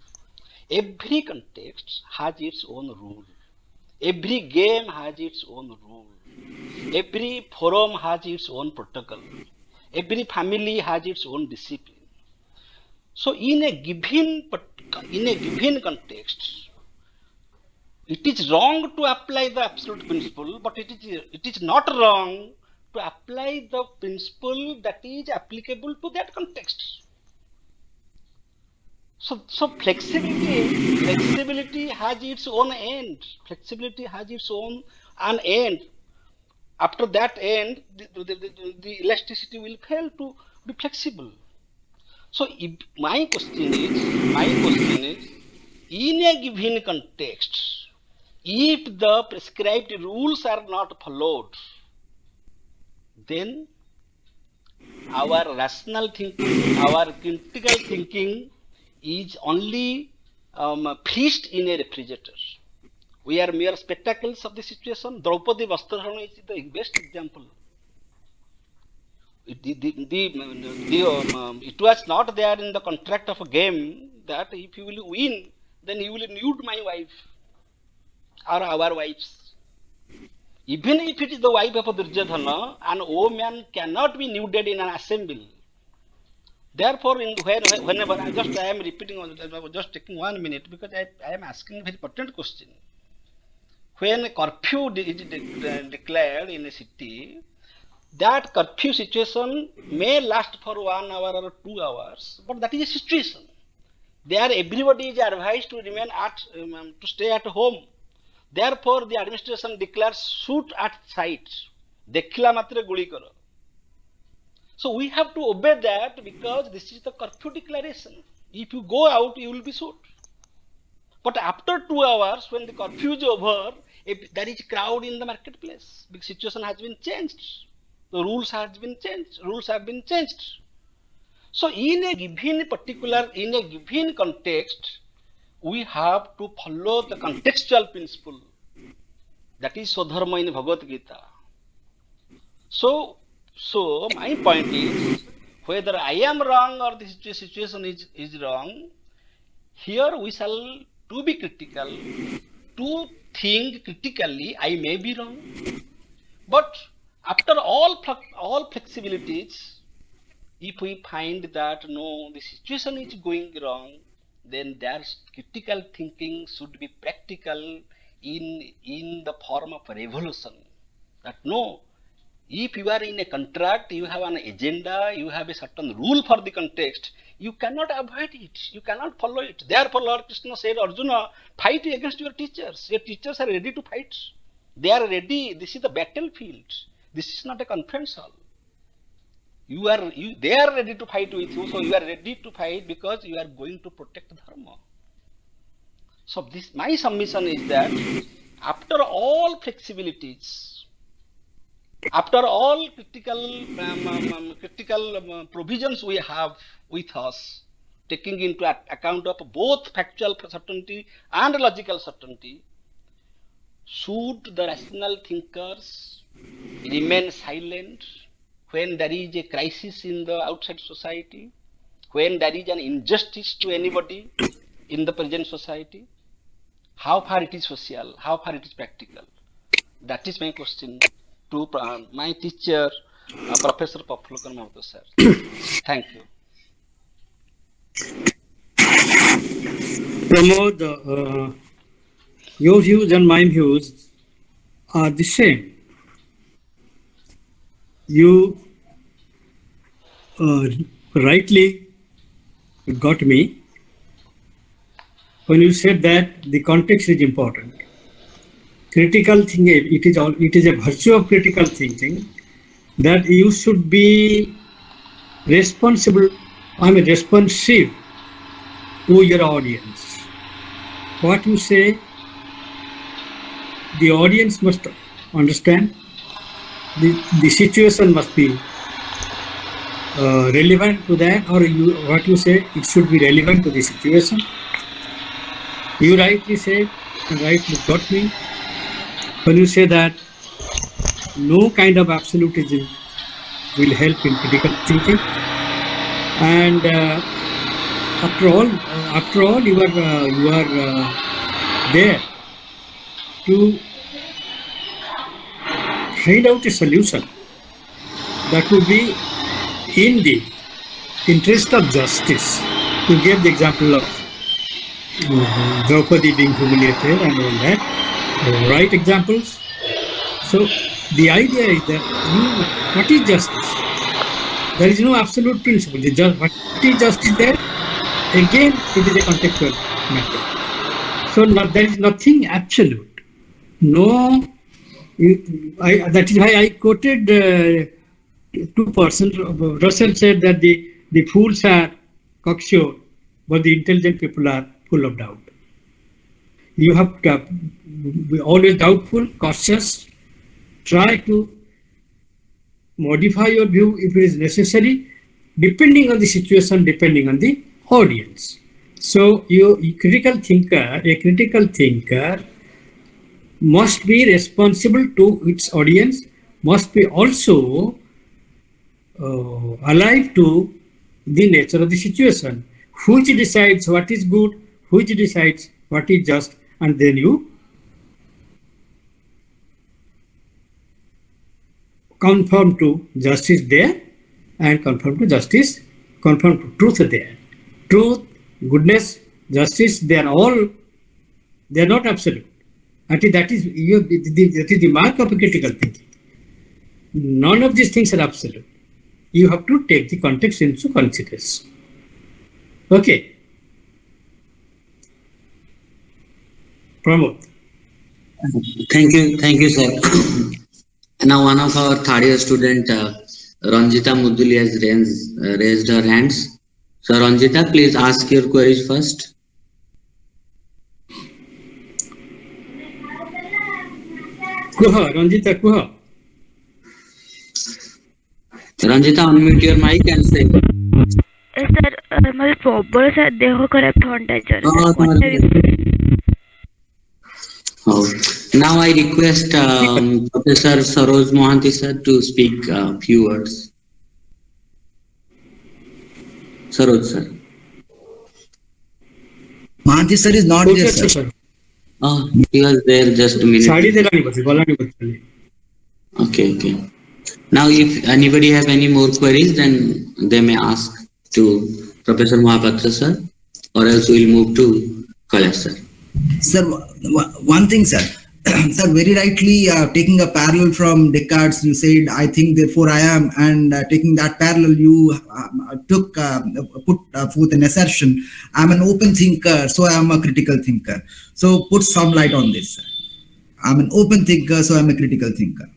Every context has its own rule. Every game has its own rule. Every forum has its own protocol. Every family has its own discipline. So in a given context, it is wrong to apply the absolute principle, but it is not wrong to apply the principle that is applicable to that context. So flexibility has its own end. Flexibility has its own an end. After that end, the elasticity will fail to be flexible. So my question is, in a given context, if the prescribed rules are not followed, then our rational thinking, our critical thinking is only freezed in a refrigerator. We are mere spectacles of the situation. Draupadi Vastrahana is the best example. It was not there in the contract of a game that if you will win, then you will nude my wife or our wives. Even if it is the wife of Duryodhana, an old man cannot be nuded in an assembly. Therefore, whenever I am repeating, just taking 1 minute because I am asking a very important question. When a curfew is declared in a city, that curfew situation may last for 1 hour or 2 hours, but that is a situation. There, everybody is advised to remain to stay at home. Therefore, the administration declares shoot at sight. Dekhila matre guli karo. So we have to obey that because this is the curfew declaration. If you go out, you will be shot. But after 2 hours, when the curfew is over, if there is crowd in the marketplace, the situation has been changed. The rules have been changed. So in a given context, we have to follow the contextual principle. That is Swadharma in Bhagavad Gita. So my point is, whether I am wrong or the situation is wrong, here we shall to be critical, to think critically, I may be wrong. But after all flexibilities, if we find that no, the situation is going wrong, then their critical thinking should be practical in the form of revolution. That no, if you are in a contract, you have an agenda, you have a certain rule for the context, you cannot avoid it, you cannot follow it. Therefore, Lord Krishna said, Arjuna, fight against your teachers. Your teachers are ready to fight. They are ready. This is the battlefield. This is not a conference hall. They are ready to fight with you, so you are ready to fight because you are going to protect Dharma. So my submission is that after all flexibilities, after all critical provisions we have with us, taking into account of both factual certainty and logical certainty, should the rational thinkers remain silent when there is a crisis in the outside society, when there is an injustice to anybody in the present society? How far it is social, how far it is practical? That is my question to my teacher, Professor Prafulla Kumar Mohapatra, sir. Thank you.
Pramod, your views and my views are the same. You rightly got me when you said that the context is important. Critical thinking, it is a virtue of critical thinking that you should be responsive to your audience. What you say, the audience must understand. The situation must be relevant to that, or what you say, it should be relevant to the situation. You rightly said, and rightly got me, when you say that no kind of absolutism will help in critical thinking, and after all, you are there to find out a solution that would be in the interest of justice. You gave the example of Draupadi being humiliated and all that, right examples. So the idea is that what is justice? There is no absolute principle. What is justice there? Again, it is a contextual matter. So there is nothing absolute. No. That is why I quoted two persons. Russell said that the fools are cocksure, but the intelligent people are full of doubt. You have to be always doubtful, cautious, try to modify your view if it is necessary, depending on the situation, depending on the audience. So a critical thinker must be responsible to its audience, must be also alive to the nature of the situation, which decides what is good, which decides what is just, and then you conform to justice there and conform to justice, conform to truth there. Truth, goodness, justice, they are not absolute. That is the mark of critical thinking. None of these things are absolute. You have to take the context into consideration. Okay. Pramod.
Thank you, sir. Now, one of our third year student, Ranjita Muduli, has raised her hands. So, Ranjita, please ask your queries first.
Ranjita, kuha.
Ranjita, unmute your mic and say.
Sir मेरे proper sir देखो correct होता है
Now I request Professor Saroj Mohanty sir to speak a few words. Saroj sir.
Mohanty sir is not there, sir.
Oh, he was there just a minute. Okay. Now, if anybody have any more queries, then they may ask to Professor Mohapatra sir, or else we'll move to Kailash sir.
Sir, one thing, sir. Sir, very rightly taking a parallel from Descartes, you said, I think, therefore I am, and taking that parallel, you put forth an assertion, I'm an open thinker, so I am a critical thinker. So put some light on this, sir. I'm an open thinker, so I'm a critical thinker.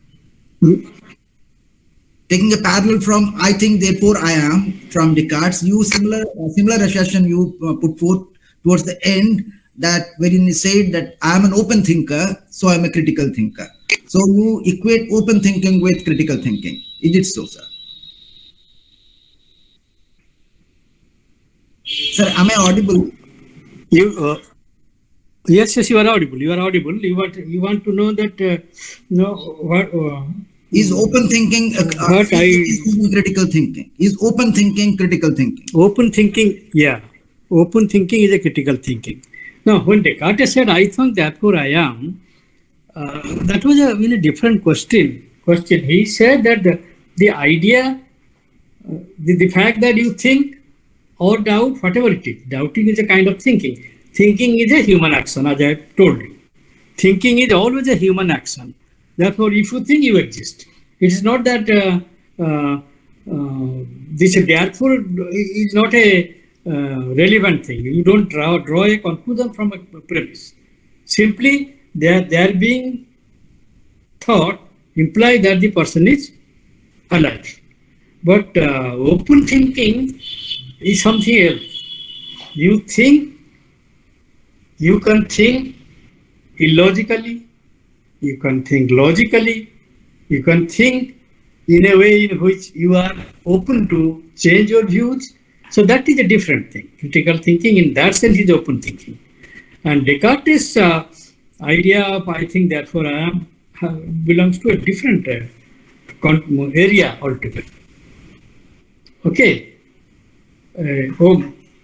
Taking a parallel from I think, therefore I am, from Descartes, you similar assertion you put forth towards the end, that wherein you said that I am an open thinker, so I am a critical thinker. So you equate open thinking with critical thinking. Is it so, sir? Sir, am I audible?
Yes, you are audible. You are audible. You want to know that what
is open thinking critical thinking? Is open thinking critical thinking?
Open thinking, yeah. Open thinking is a critical thinking. Now, when Descartes said, I think, therefore I am, that was a different question. He said that the idea, the fact that you think or doubt, whatever it is, doubting is a kind of thinking. Thinking is a human action, as I told you. Thinking is always a human action. Therefore, if you think, you exist. It is not that this therefore is not a relevant thing. You don't draw a conclusion from a premise. Simply, there being thought implies that the person is alive. But open thinking is something else. You think, you can think illogically, you can think logically, you can think in a way in which you are open to change your views. So that is a different thing. Critical thinking in that sense is open thinking. And Descartes' idea of I think, therefore I am belongs to a different area altogether. Okay.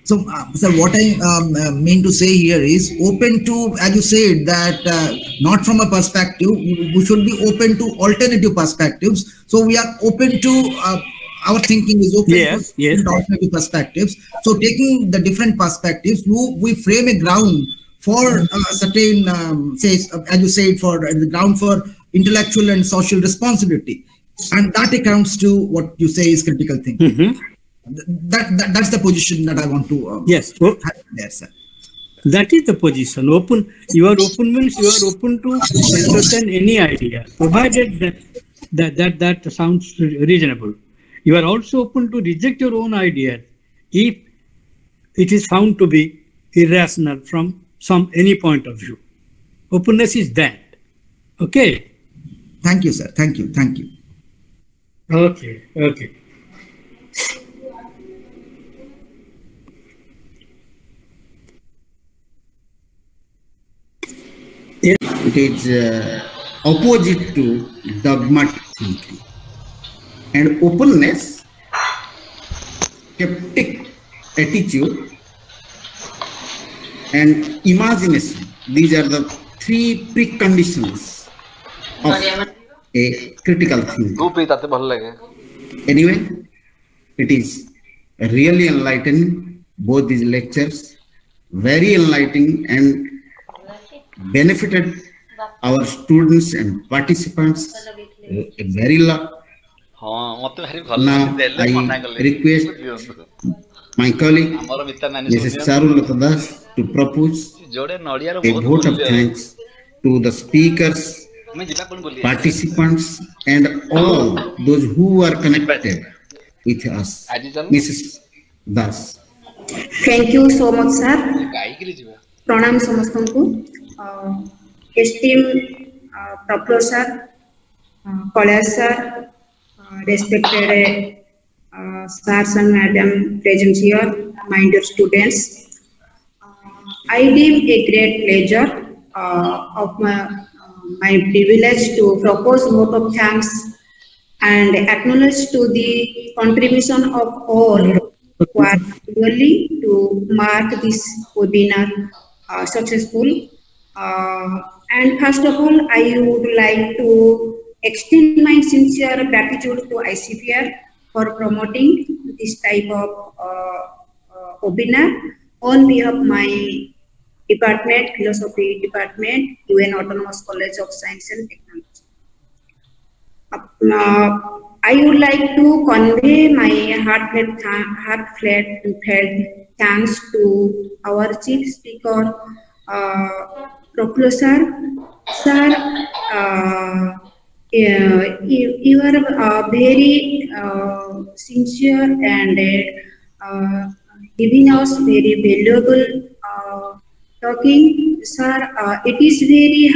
So, sir, what I mean to say here is open to, as you said, that not from a perspective, we should be open to alternative perspectives. So we are open to, our thinking is open to alternative perspectives. So taking the different perspectives, we frame a ground for certain, as you said, for the ground for intellectual and social responsibility. And that accounts to what you say is critical thinking.
Mm-hmm.
That's the position that I want to have there, sir.
That is the position. Open. You are open means you are open to entertain any idea, provided that sounds reasonable. You are also open to reject your own idea if it is found to be irrational from any point of view. Openness is that. Okay.
Thank you, sir. Thank you.
Okay.
It is opposite to dogmatic thinking. And openness, skeptic attitude, and imagination. These are the three preconditions of a critical thinker. Anyway, it is really enlightening, both these lectures, very enlightening and benefited our students and participants a very lot. Now I request my colleague Mrs. Charulata Das to propose a vote of thanks to the speakers, participants and all those who are connected with us. Mrs. Das.
Thank you so much, sir. Pranam samastanku. Esteemed Professor, College sir, respected sirs and madam present here, my dear students. I deem a great pleasure of my privilege to propose vote of thanks and acknowledge to the contribution of all who are eagerly to mark this webinar successful. And first of all, I would like to extend my sincere gratitude to ICPR for promoting this type of webinar on behalf of my department, Philosophy Department, UN Autonomous College of Science and Technology. I would like to convey my heartfelt thanks to our chief speaker, Professor Sir. You are very sincere and giving us very valuable talking, sir. It is very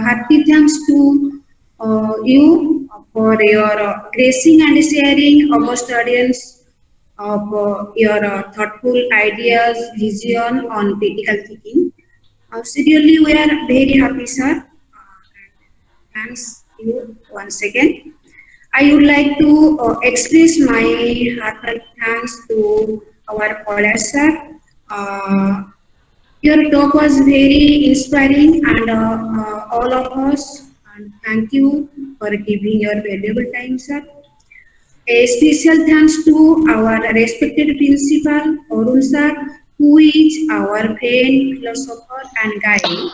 happy thanks to you for your gracing and sharing our audience of your thoughtful ideas, vision on critical thinking. Seriously, we are very happy, sir. Thanks you once again. I would like to express my heartfelt thanks to our college, sir. Your talk was very inspiring, and all of us. And thank you for giving your valuable time, sir. A special thanks to our respected principal, Arun sir, who is our friend, philosopher, and guide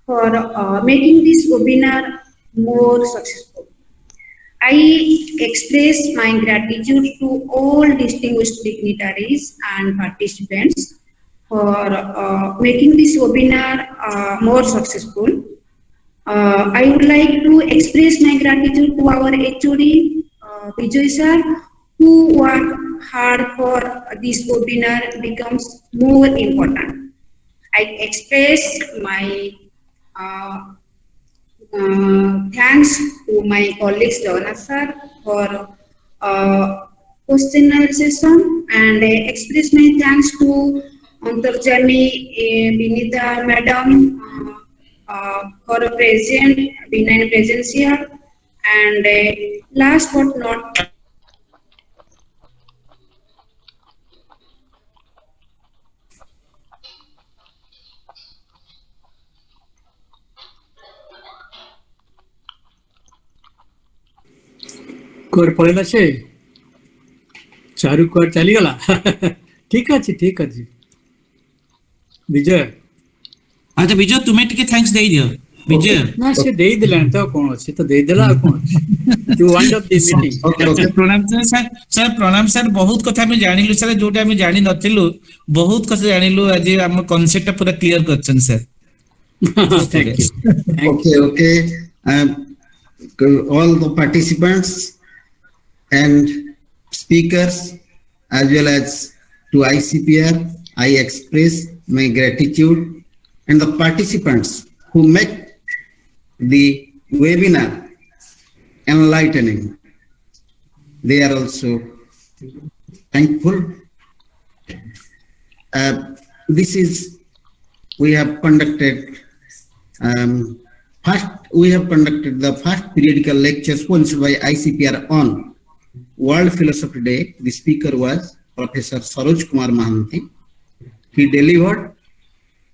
for making this webinar more successful. I express my gratitude to all distinguished dignitaries and participants for making this webinar more successful. I would like to express my gratitude to our HOD, Vijay sir, who worked hard for this webinar becomes more important. I express my thanks to my colleagues, Jagannath sir, for questionnaire session, and I express my thanks to Antarjami Vinita madam for a benign presence here, and last but not
core पड़ेला से Charu core चली गला ठीक अछि विजय
अच्छा विजय तुम्हें टिके thanks दे दियो विजय
ना से दे दिलन तो कोन अछि तो दे देला कोन to wind up the meeting
प्रणाम सर प्रणाम सर बहुत कथा में जानिलु सर जोटा में जानि नथिलु बहुत कथा जानिलु आज हम कांसेप्ट पूरा क्लियर करछन sir
thank you
okay all the participants and speakers as well as to ICPR, I express my gratitude, and the participants who make the webinar enlightening, they are also thankful. We have conducted First, we have conducted the first periodical lecture sponsored by ICPR on World Philosophy Day. The speaker was Professor Saroj Kumar Mohapatra. He delivered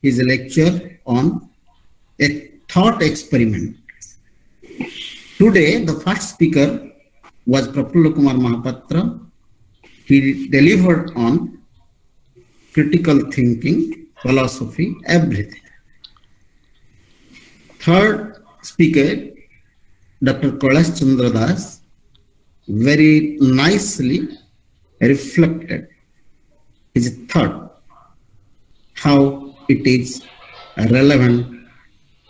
his lecture on a thought experiment. Today, the first speaker was Prafulla Kumar Mohapatra. He delivered on critical thinking, philosophy, everything. Third speaker, Dr. Kailash Chandra Das, very nicely reflected his thought, how it is relevant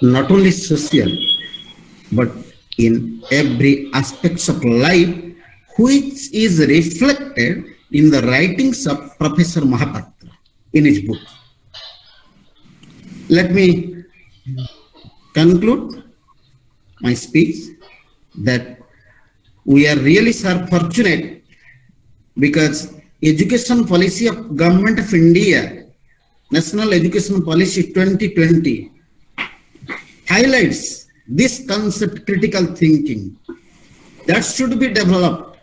not only social but in every aspects of life, which is reflected in the writings of Professor Mohapatra in his book. Let me conclude my speech that we are really fortunate because education policy of Government of India, National Education Policy 2020, highlights this concept, critical thinking, that should be developed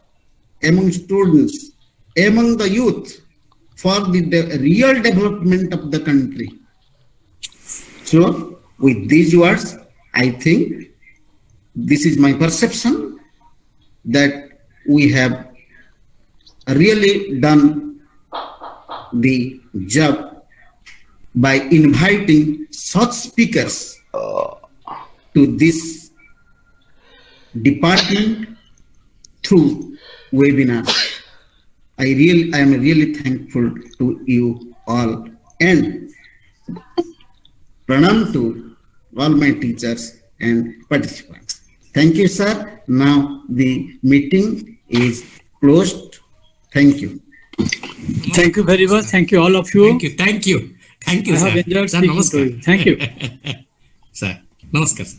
among students, among the youth, for the real development of the country. So, with these words, I think this is my perception that we have really done the job by inviting such speakers to this department through webinars. I am really thankful to you all, and pranam to all my teachers and participants. Thank you, sir. Now the meeting is closed. Thank you.
Thank you very much. Thank you, all of you.
Thank you. Thank you. Thank you,
I
sir.
have enjoyed
Sir,
speaking to
namaskar.
you. Thank you.
Sir, namaskar.